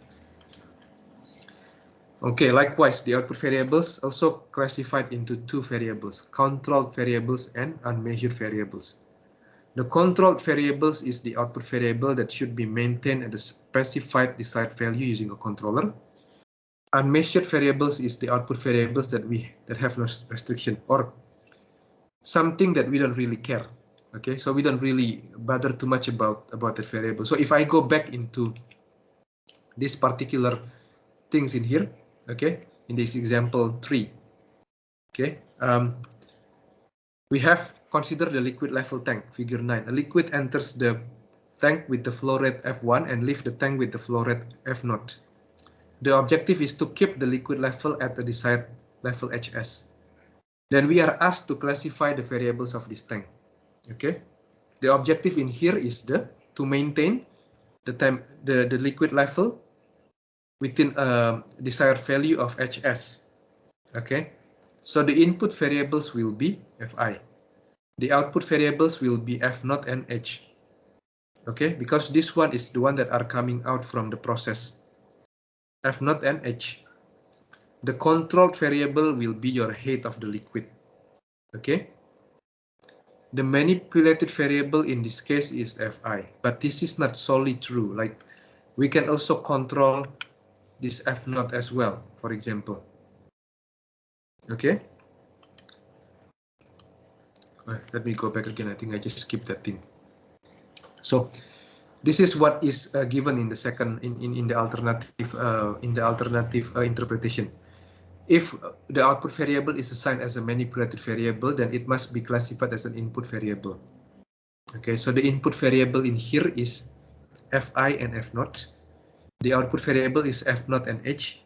[SPEAKER 1] Okay, likewise, the output variables also classified into two variables, controlled variables and unmeasured variables. The controlled variables is the output variable that should be maintained at a specified desired value using a controller. Unmeasured variables is the output variables that have no restriction, or something that we don't really care. Okay, so we don't really bother too much about that variable. So if I go back into this particular things in here, okay, in this example 3, okay, we have considered the liquid level tank, figure 9. A liquid enters the tank with the flow rate F1 and leaves the tank with the flow rate F0. The objective is to keep the liquid level at the desired level HS. Then we are asked to classify the variables of this tank. Okay, the objective in here is to maintain the liquid level within a desired value of HS. Okay, so the input variables will be Fi. The output variables will be F0 and H. Okay, because this one is the one that are coming out from the process. F0 and H. The controlled variable will be your height of the liquid. Okay. The manipulated variable in this case is Fi, but this is not solely true. Like We can also control this F0 as well, for example. Okay. Let me go back again. I think I just skipped that thing. So this is what is given in the second in the alternative interpretation. If the output variable is assigned as a manipulated variable, then it must be classified as an input variable. Okay, so the input variable in here is Fi and F0. The output variable is F0 and H.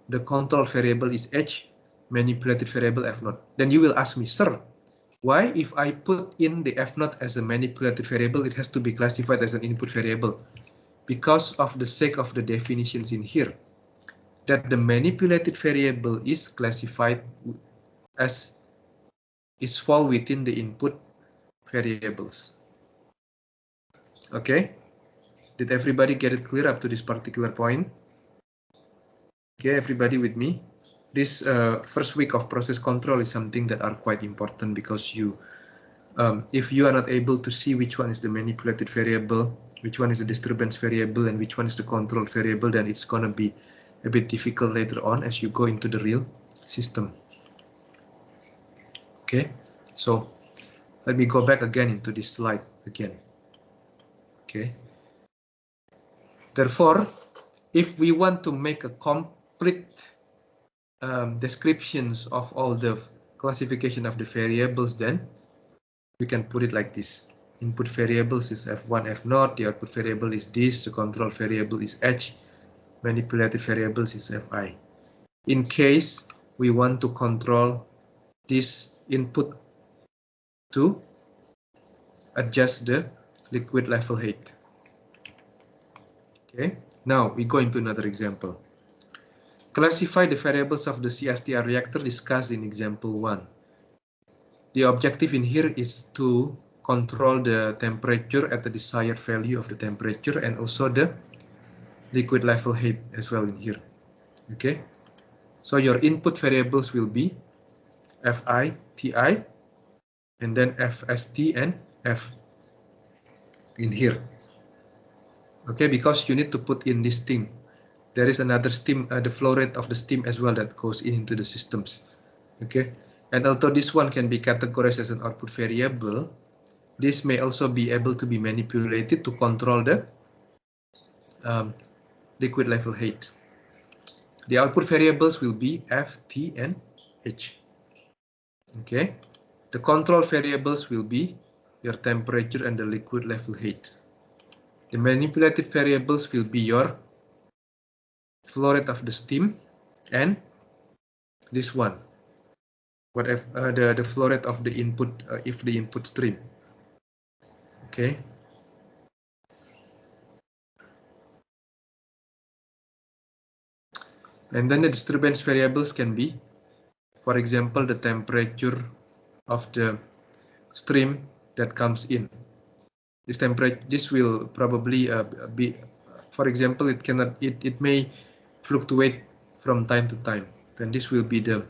[SPEAKER 1] The control variable is H, manipulated variable F0. Then you will ask me, sir, why if I put in the F0 as a manipulated variable, it has to be classified as an input variable? Because of the sake of the definitions in here, that the manipulated variable is classified as is fall within the input variables. Okay, did everybody get it clear up to this particular point? Okay, everybody with me? This first week of process control is something that are quite important, because you, if you are not able to see which one is the manipulated variable, which one is the disturbance variable, and which one is the control variable, then it's gonna be a bit difficult later on as you go into the real system. Okay, so let me go back again into this slide again. Okay, therefore, if we want to make a complete descriptions of all the classification of the variables, then we can put it like this. Input variables is F1, F0, the output variable is this, the control variable is H, manipulated variables is Fi. In case we want to control this input to adjust the liquid level height. Okay, now we go into another example. Classify the variables of the CSTR reactor discussed in example 1. The objective in here is to control the temperature at the desired value of the temperature, and also the liquid level height as well in here. Okay, so your input variables will be Fi, Ti, and then Fst and F in here. Okay, because you need to put in this steam. There is another steam, the flow rate of the steam as well that goes into the systems. Okay, and although this one can be categorized as an output variable, this may also be able to be manipulated to control the liquid level height. The output variables will be F, T, and H. Okay, the control variables will be your temperature and the liquid level height. The manipulated variables will be your flow rate of the steam and this one, whatever the flow rate of the input, if the input stream. Okay. And then the disturbance variables can be, for example, the temperature of the stream that comes in. This temperature, this will probably be, for example, it may fluctuate from time to time. Then this will be the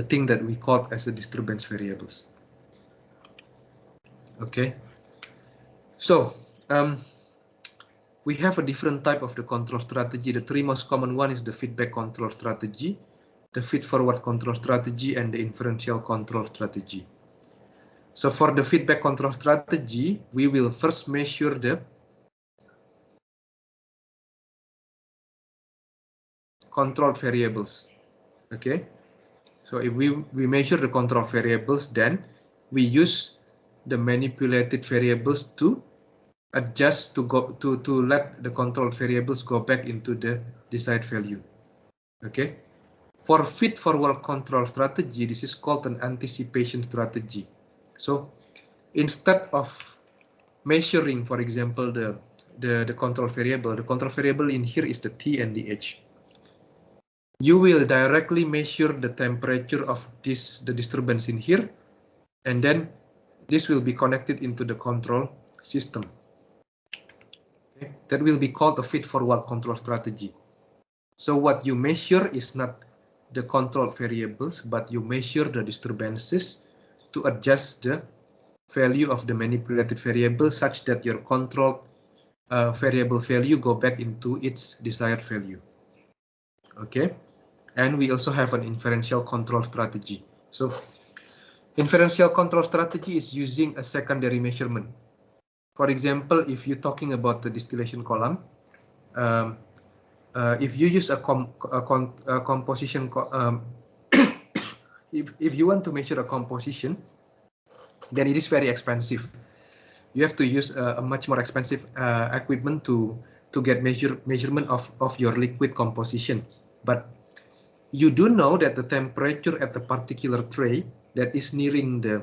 [SPEAKER 1] thing that we call as the disturbance variables. Okay. So we have a different type of the control strategy. The three most common one is the feedback control strategy, the feed-forward control strategy, and the inferential control strategy. So for the feedback control strategy, we will first measure the control variables. Okay, so if we measure the control variables, then we use the manipulated variables to adjust to let the control variables go back into the desired value. Okay, for feed-forward control strategy, this is called an anticipation strategy. So instead of measuring, for example, the control variable in here is the T and the H. You will directly measure the temperature of the disturbance in here, and then this will be connected into the control system. Okay. That will be called a feed-forward control strategy. So what you measure is not the control variables, but you measure the disturbances to adjust the value of the manipulated variable such that your control variable value go back into its desired value. Okay, and we also have an inferential control strategy. So inferential control strategy is using a secondary measurement. For example, if you're talking about the distillation column, if you use a composition, if you want to measure a composition, then it is very expensive. You have to use a much more expensive equipment to get measurement of your liquid composition. But you do know that the temperature at the particular tray that is nearing the,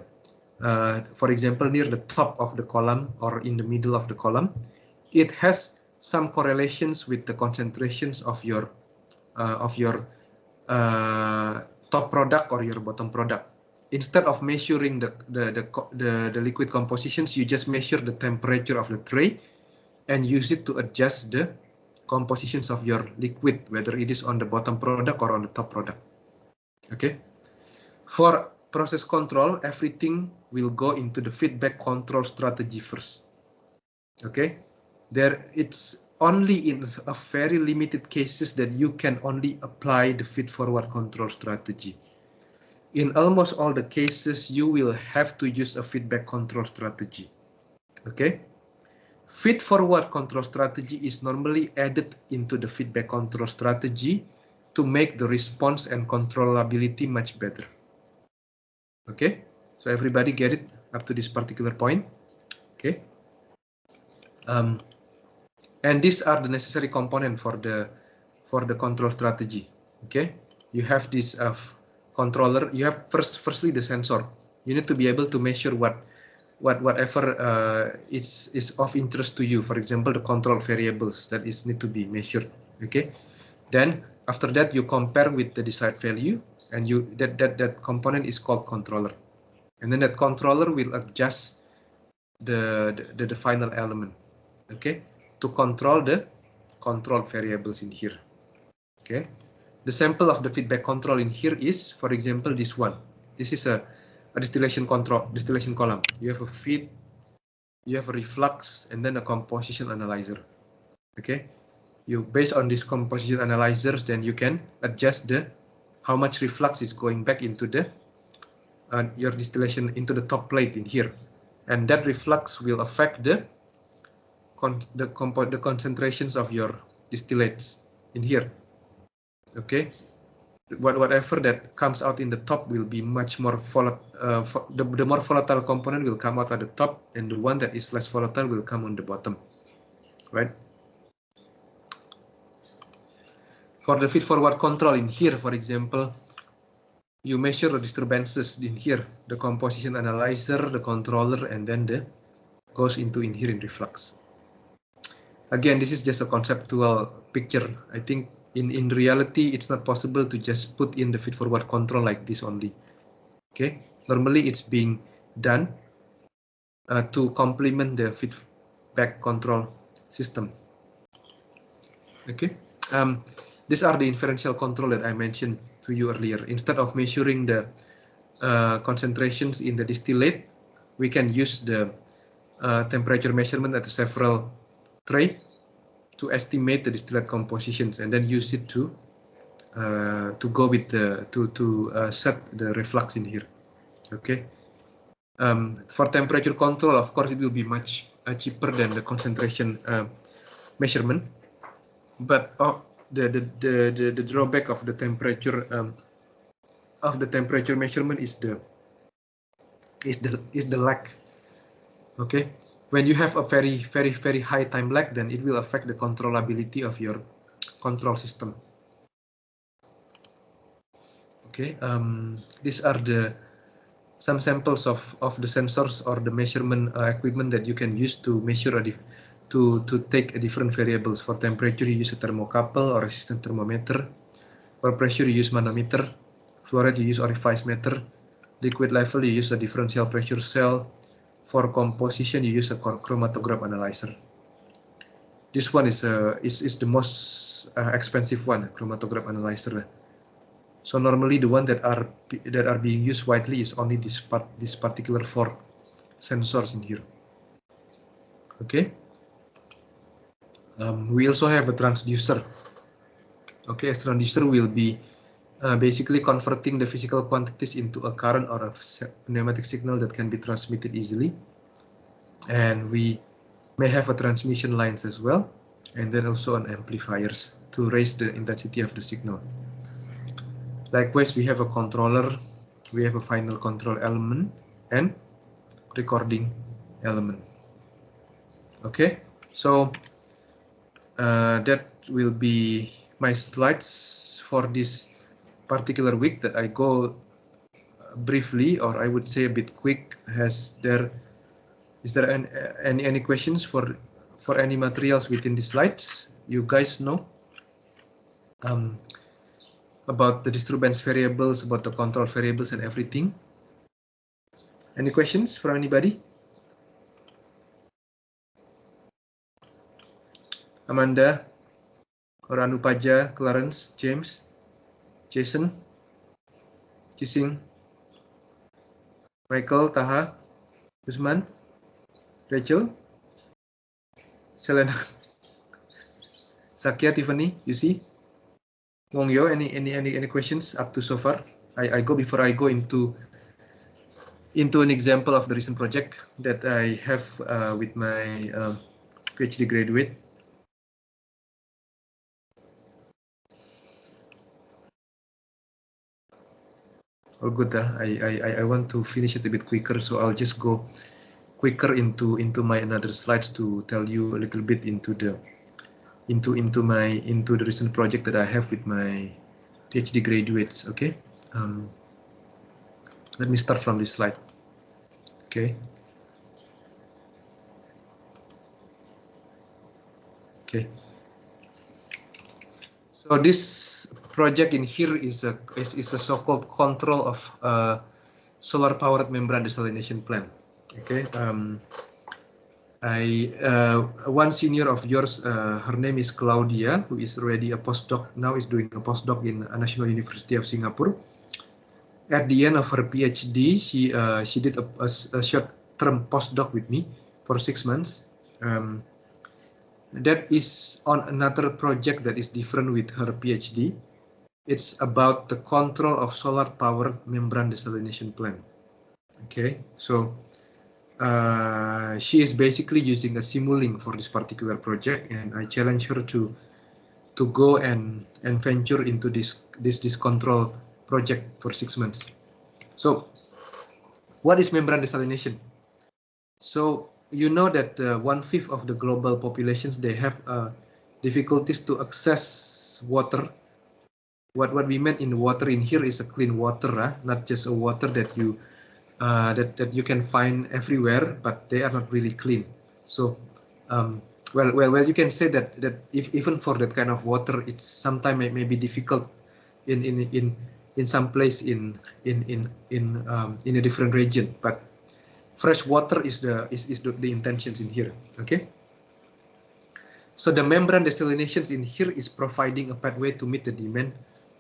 [SPEAKER 1] for example, near the top of the column or in the middle of the column, it has some correlations with the concentrations of your top product or your bottom product. Instead of measuring the liquid compositions, you just measure the temperature of the tray and use it to adjust the compositions of your liquid, whether it is on the bottom product or on the top product. Okay. For process control, everything will go into the feedback control strategy first. Okay. It's only in a very limited cases that you can only apply the feed-forward control strategy. In almost all the cases, you will have to use a feedback control strategy. Okay. Feed-forward control strategy is normally added into the feedback control strategy to make the response and controllability much better. Okay, so everybody get it up to this particular point. Okay, and these are the necessary component for the control strategy. Okay, you have this controller. You have firstly the sensor. You need to be able to measure whatever is of interest to you. For example, the control variables that need to be measured. Okay, then after that you compare with the desired value, and that component is called controller, and then that controller will adjust the final element. Okay, to control the control variables in here. Okay, the sample of the feedback control in here is, for example, this one. This is a distillation column. You have a feed, you have a reflux, and then a composition analyzer. Okay, you based on this composition analyzers, then you can adjust how much reflux is going back into your distillation into the top plate in here, and that reflux will affect the concentrations of your distillates in here. Okay. Whatever that comes out in the top will be much more volatile. The more volatile component will come out at the top, and the one that is less volatile will come on the bottom, right? For the feed-forward control in here, for example, you measure the disturbances in here, the composition analyzer, the controller, and then goes into in here in reflux. Again, this is just a conceptual picture. I think in reality, it's not possible to just put in the feed-forward control like this only. Okay, normally it's being done to complement the feedback control system. Okay, these are the inferential control that I mentioned to you earlier. Instead of measuring the concentrations in the distillate, we can use the temperature measurement at several tray to estimate the distillate compositions, and then use it to go with set the reflux in here. Okay. For temperature control, of course, it will be much cheaper than the concentration measurement, but the drawback of the temperature measurement is the lag. Okay, when you have a very high time lag, then it will affect the controllability of your control system. Okay, these are some samples of the sensors or the measurement equipment that you can use to measure to take different variables. For temperature, you use a thermocouple or resistant thermometer. For pressure, you use manometer. Flow rate, you use orifice meter. Liquid level, you use a differential pressure cell. For composition, you use a chromatograph analyzer. This one is the most expensive one, chromatograph analyzer. So normally the one that are being used widely is only this particular 4 sensors in here. Okay. We also have a transducer. Okay, a transducer will be basically converting the physical quantities into a current or a pneumatic signal that can be transmitted easily. And we may have a transmission lines as well, and then also on amplifiers to raise the intensity of the signal. Likewise, we have a controller, we have a final control element, and recording element. Okay, so that will be my slides for this particular week that I go briefly, or I would say a bit quick. Is there any questions for any materials within the slides? You guys know about the disturbance variables, about the control variables and everything. Any questions from anybody? Amanda, Ranu Paja, Clarence, James, Jason, Cising, Michael, Taha, Usman, Rachel, Selena, Sakya, Tiffany, you see? Mongyo, any questions up to so far? Before I go into an example of the recent project that I have with my PhD graduate. All good. I want to finish it a bit quicker, so I'll just go quicker into my another slides to tell you a little bit into the recent project that I have with my PhD graduates. Okay. Let me start from this slide. Okay. Okay. So this project in here is a so-called control of solar powered membrane desalination plant. Okay. One senior of yours, her name is Claudia, who is already a postdoc, now is doing a postdoc in National University of Singapore. At the end of her PhD, she did a short-term postdoc with me for 6 months. That is on another project that is different with her PhD. It's about the control of solar-powered membrane desalination plant. Okay, so she is basically using a Simulink for this particular project, and I challenge her to go and venture into this control project for 6 months. So, what is membrane desalination? So you know that 1/5 of the global populations, they have difficulties to access water. What we meant in water in here is a clean water, not just a water that you that you can find everywhere, but they are not really clean. So well, you can say that if even for that kind of water, it's sometimes may be difficult in some place in a different region, but fresh water is the intentions in here. Okay, so the membrane desalinations in here is providing a pathway to meet the demand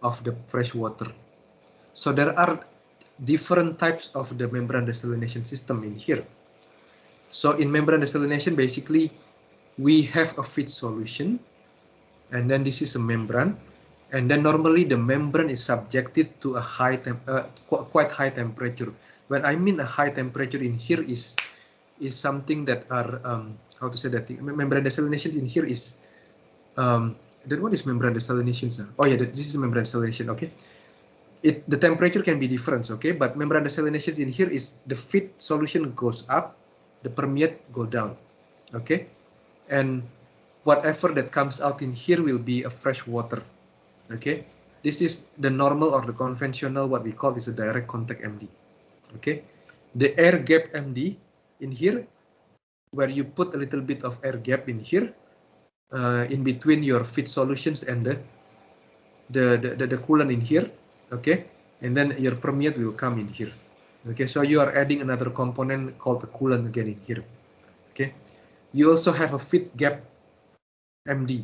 [SPEAKER 1] of the fresh water. So there are different types of the membrane desalination system in here. So in membrane desalination, basically we have a feed solution, and then this is a membrane, and then normally the membrane is subjected to a quite high temperature. When I mean a high temperature in here is something that are how to say that thing? Membrane desalination in here is then what is membrane desalination? Oh yeah, this is membrane desalination. Okay, the temperature can be different. Okay, but membrane desalination in here is the feed solution goes up, the permeate go down. Okay, and whatever that comes out in here will be a fresh water. Okay, this is the normal or the conventional, what we call is a direct contact MD. Okay, the air gap MD in here, where you put a little bit of air gap in here, in between your feed solutions and the coolant in here. Okay, and then your permeate will come in here. Okay, so you are adding another component called the coolant again in here. Okay, you also have a feed gap MD,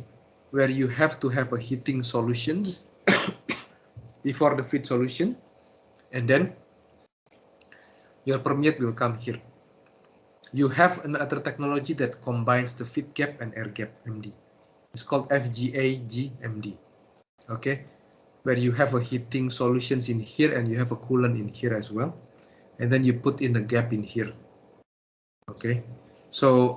[SPEAKER 1] where you have to have a heating solutions before the feed solution, and then your permeate will come here. You have another technology that combines the feed gap and air gap MD. It's called FGA-GMD. Okay, where you have a heating solutions in here and you have a coolant in here as well, and then you put in a gap in here. Okay, so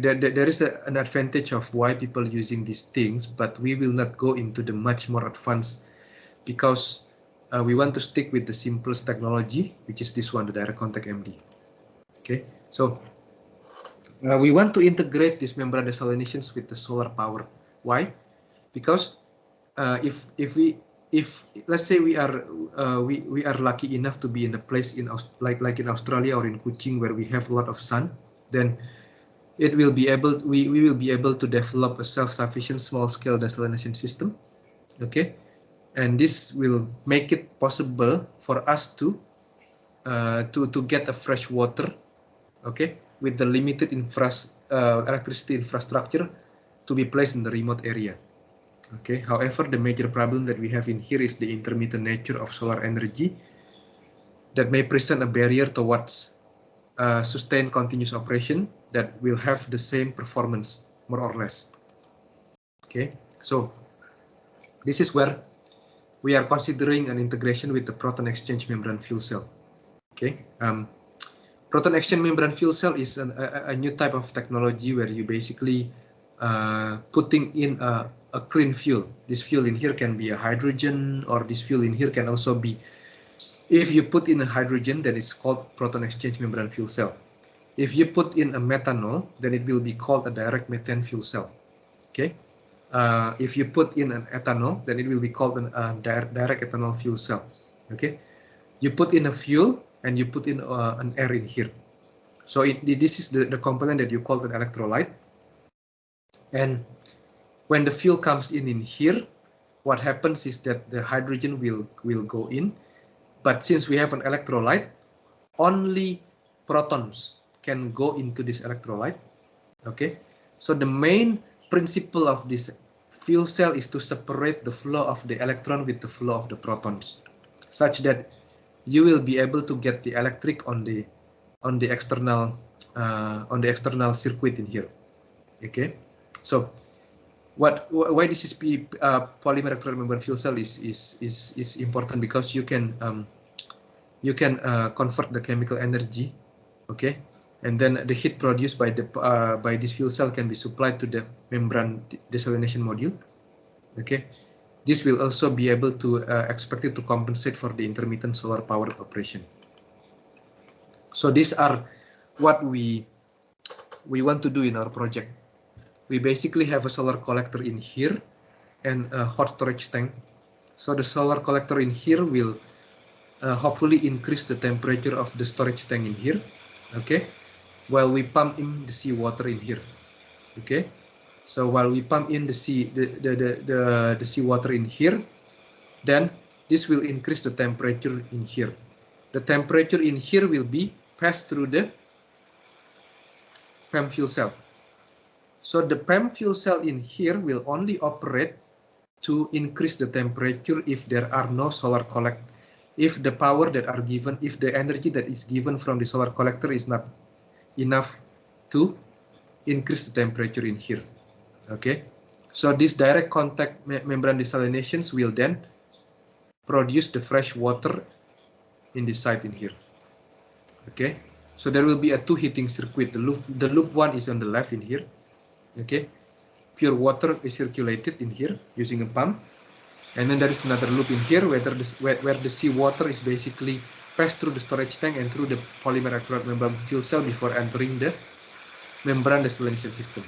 [SPEAKER 1] there is an advantage of why people using these things, but we will not go into the much more advanced, because we want to stick with the simplest technology, which is this one, the direct contact MD. Okay, so we want to integrate these membrane desalinations with the solar power. Why? Because if let's say we are lucky enough to be in a place in like in Australia or in Kuching where we have a lot of sun, then we will be able to develop a self-sufficient small-scale desalination system. Okay, and this will make it possible for us to get a fresh water. Okay, with the limited electricity infrastructure to be placed in the remote area. Okay, however, the major problem that we have in here is the intermittent nature of solar energy that may present a barrier towards sustained continuous operation that will have the same performance, more or less. Okay, so this is where we are considering an integration with the proton exchange membrane fuel cell. Okay, proton exchange membrane fuel cell is a new type of technology where you basically putting in a clean fuel. This fuel in here can be a hydrogen, or this fuel in here can also be, if you put in a hydrogen, then it's called proton exchange membrane fuel cell. If you put in a methanol, then it will be called a direct methane fuel cell. Okay. If you put in an ethanol, then it will be called a direct ethanol fuel cell. Okay. You put in a fuel and you put in an air in here. So this is the component that you call an electrolyte. And when the fuel comes in here, what happens is that the hydrogen will go in. But since we have an electrolyte, only protons can go into this electrolyte. Okay. So the main principle of this fuel cell is to separate the flow of the electron with the flow of the protons, such that you will be able to get the electric on the external circuit in here. Okay, so why this is polymer electrolyte membrane fuel cell is important, because you can convert the chemical energy. Okay, and then the heat produced by this fuel cell can be supplied to the membrane desalination module. Okay, this will also be able to expected to compensate for the intermittent solar power operation. So these are what we want to do in our project. We basically have a solar collector in here and a hot storage tank. So the solar collector in here will hopefully increase the temperature of the storage tank in here. Okay, while we pump in the seawater in here. Okay, so while we pump in the seawater in here, then this will increase the temperature in here. The temperature in here will be passed through the PEM fuel cell. So the PEM fuel cell in here will only operate to increase the temperature if there are no solar collect. If the power that are given, if the energy that is given from the solar collector is not enough to increase the temperature in here. Okay, so this direct contact membrane desalinations will then produce the fresh water in this site in here. Okay, so there will be a two heating circuit. The loop one is on the left in here. Okay, pure water is circulated in here using a pump, and then there is another loop in here where the seawater is basically passed through the storage tank and through the polymer electrolyte membrane fuel cell before entering the membrane desalination system.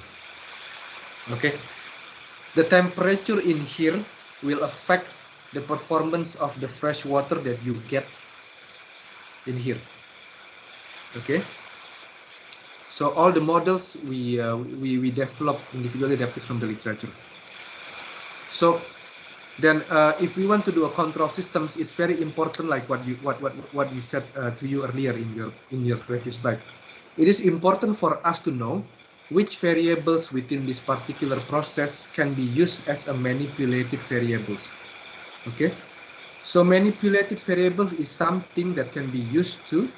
[SPEAKER 1] Okay, the temperature in here will affect the performance of the fresh water that you get in here. Okay, so all the models we develop individually adapted from the literature. So then if we want to do a control systems, it's very important, like what we said to you earlier in your previous slide. It is important for us to know which variables within this particular process can be used as a manipulated variables. Okay, so manipulated variables is something that can be used to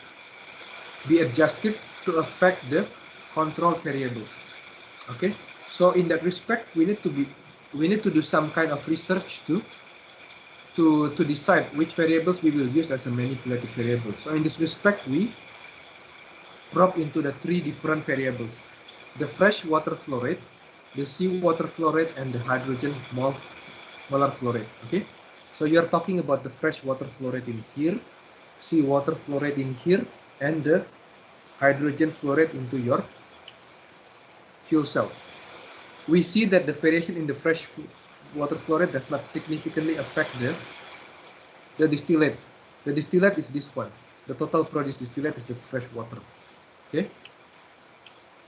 [SPEAKER 1] be adjusted to affect the control variables. Okay, So in that respect, we need to do some kind of research to decide which variables we will use as a manipulative variable. So in this respect, we probe into the three different variables: the fresh water flow rate, the seawater flow rate, and the hydrogen molar flow rate. Okay, so you're talking about the fresh water flow rate in here, seawater flow rate in here, and the hydrogen flow rate into your fuel cell. We see that the variation in the fresh water flow rate does not significantly affect the distillate. The distillate is this one. The total produced distillate is the fresh water. Okay.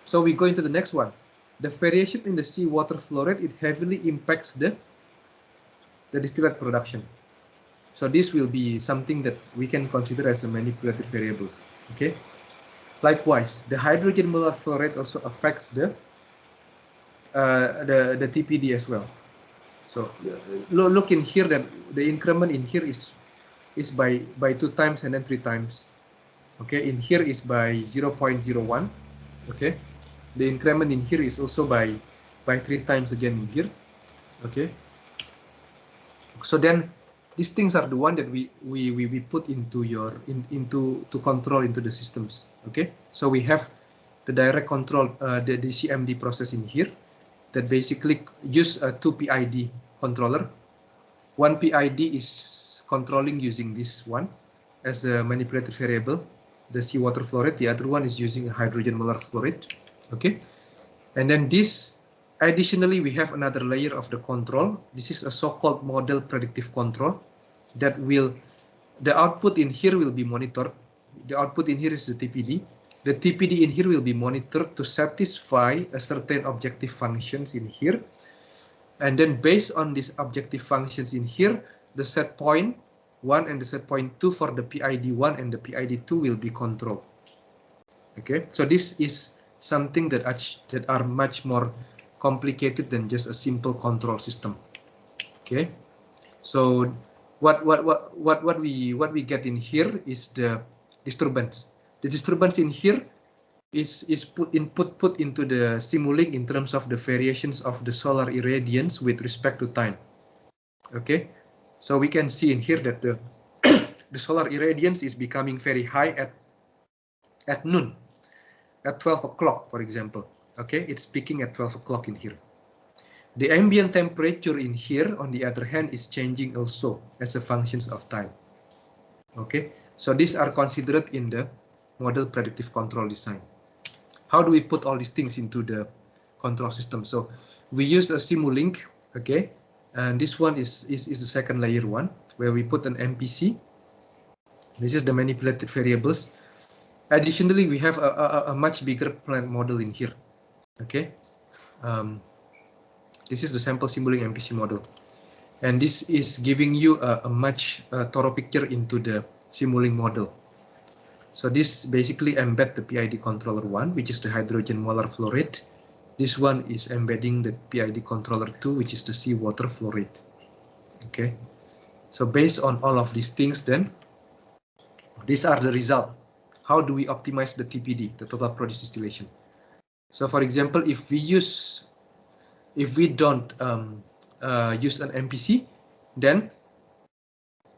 [SPEAKER 1] So we go into the next one. The variation in the seawater flow rate, it heavily impacts the distillate production. So this will be something that we can consider as a manipulative variables. Okay. Likewise, the hydrogen molar flow rate also affects the TPD as well. So look in here that the increment in here is by 2 times and then 3 times. Okay, in here is by 0.01. Okay, the increment in here is also by 3 times again in here. Okay, so then these things are the one that we put into your to control into the systems. Okay, so we have the direct control, the CMD process in here that basically use a 2 PID controller. One PID is controlling using this one as a manipulative variable, the seawater flow rate. The other one is using a hydrogen molar flow rate. Okay, and then this additionally we have another layer of the control. This is a so-called model predictive control that will, the output in here will be monitored. The output in here is the TPD. The TPD in here will be monitored to satisfy a certain objective functions in here. And then based on these objective functions in here, the set point 1 and the set point 2 for the PID 1 and the PID 2 will be controlled. Okay, so this is something that are much more complicated than just a simple control system. Okay, so what we get in here is the disturbance. The disturbance in here is put into the Simulink in terms of the variations of the solar irradiance with respect to time. Okay, so we can see in here that the the solar irradiance is becoming very high at noon, at 12 o'clock, for example. Okay, it's peaking at 12 o'clock in here. The ambient temperature in here, on the other hand, is changing also as a function of time. Okay, so these are considered in the model predictive control design. How do we put all these things into the control system? So we use a Simulink, okay, and this one is the second layer one, where we put an MPC. This is the manipulated variables. Additionally, we have a much bigger plant model in here. Okay, this is the sample Simulink MPC model, and this is giving you a much thorough picture into the Simulink model. So this basically embed the PID controller 1, which is the hydrogen molar flow rate. This one is embedding the PID controller 2, which is the seawater flow rate. Okay, so based on all of these things, then these are the result. How do we optimize the TPD, the total produced distillation? So for example, if we don't use an MPC, then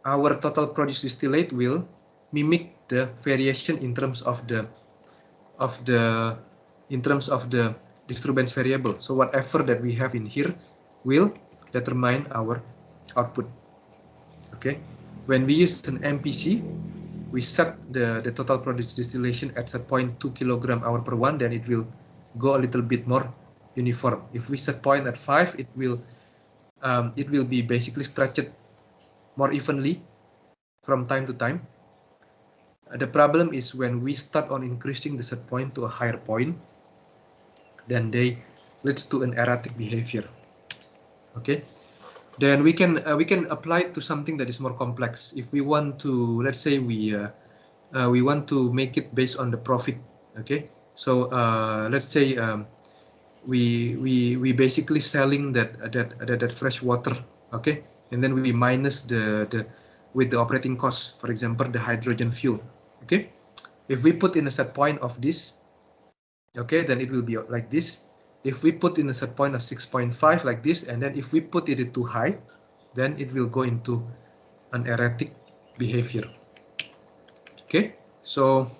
[SPEAKER 1] our total produced distillate will mimic the variation in terms of the disturbance variable. So whatever that we have in here will determine our output. Okay, when we use an MPC, we set the total produced distillation at set point 2 kg/h per 1, then it will go a little bit more uniform. If we set point at 5, it will be basically stretched more evenly from time to time. The problem is when we start on increasing the set point to a higher point, then they leads to an erratic behavior. Okay, then we can apply it to something that is more complex. If we want to, let's say we want to make it based on the profit. Okay, so let's say we basically selling that fresh water. Okay, and then we minus with the operating cost, for example, the hydrogen fuel. Okay, if we put in a set point of this, okay, then it will be like this. if we put in a set point of 6.5 like this, and then if we put it too high, then it will go into an erratic behavior. Okay, so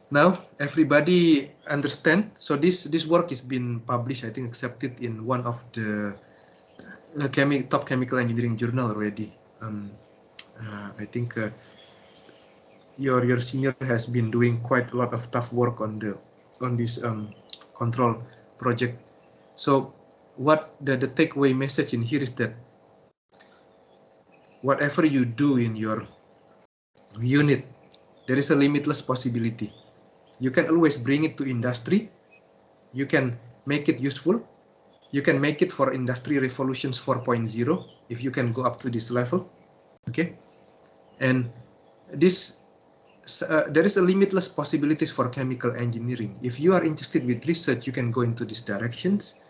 [SPEAKER 1] now everybody understand. So this work is been published, I think, accepted in one of the top chemical engineering journal already. I think your senior has been doing quite a lot of tough work on this control project. So what the takeaway message in here is that whatever you do in your unit, there is a limitless possibility. You can always bring it to industry. You can make it useful. You can make it for industry revolutions 4.0 if you can go up to this level. Okay, and this there is a limitless possibilities for chemical engineering. If you are interested with research, you can go into these directions.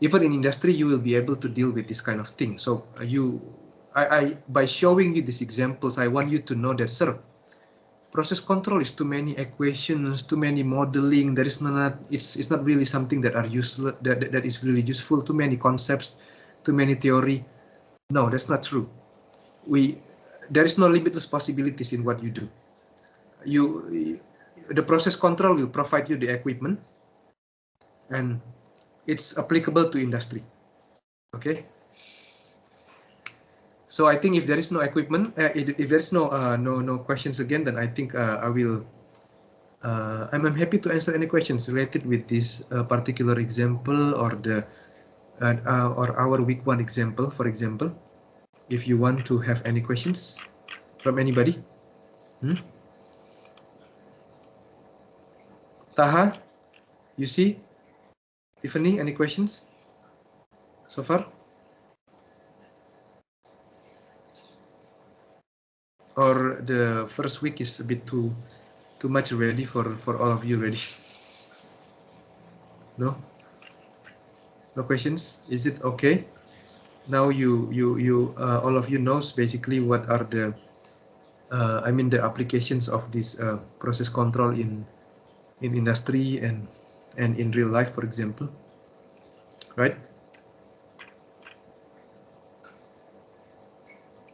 [SPEAKER 1] Even in industry, you will be able to deal with this kind of thing. So by showing you these examples, I want you to know that, sir, process control is too many equations, too many modeling. There is not. It's not really something that are useless. That is really useful. Too many concepts, too many theory. No, that's not true. There is no limitless possibilities in what you do. The process control will provide you the equipment, and it's applicable to industry. Okay. So I think if there is no equipment, if there is no questions again, then I think I will. I'm happy to answer any questions related with this particular example or or our week 1 example, for example. If you want to have any questions from anybody. Taha, you see? Tiffany, any questions so far? Or the first week is a bit too much already for all of you already? No? No questions? Is it okay? Now you all of you knows basically what are the the applications of this process control in industry and in real life, for example, right?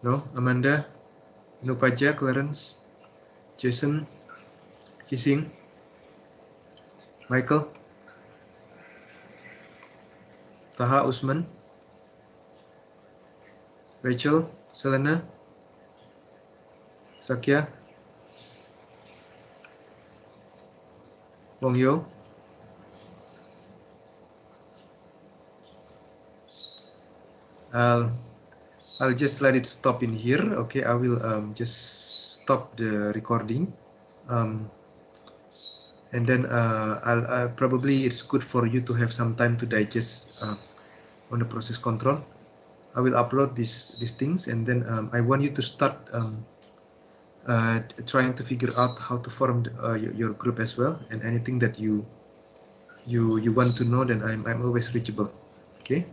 [SPEAKER 1] No, Amanda, Nupaja, Clarence, Jason, Kissing, Michael, Taha, Usman, Rachel, Selena, Sakya, Wong Yo. I'll just let it stop in here. Okay, I will just stop the recording, and then I'll probably it's good for you to have some time to digest on the process control. I will upload these things, and then I want you to start trying to figure out how to form your group as well, and anything that you want to know, then I'm always reachable. Okay.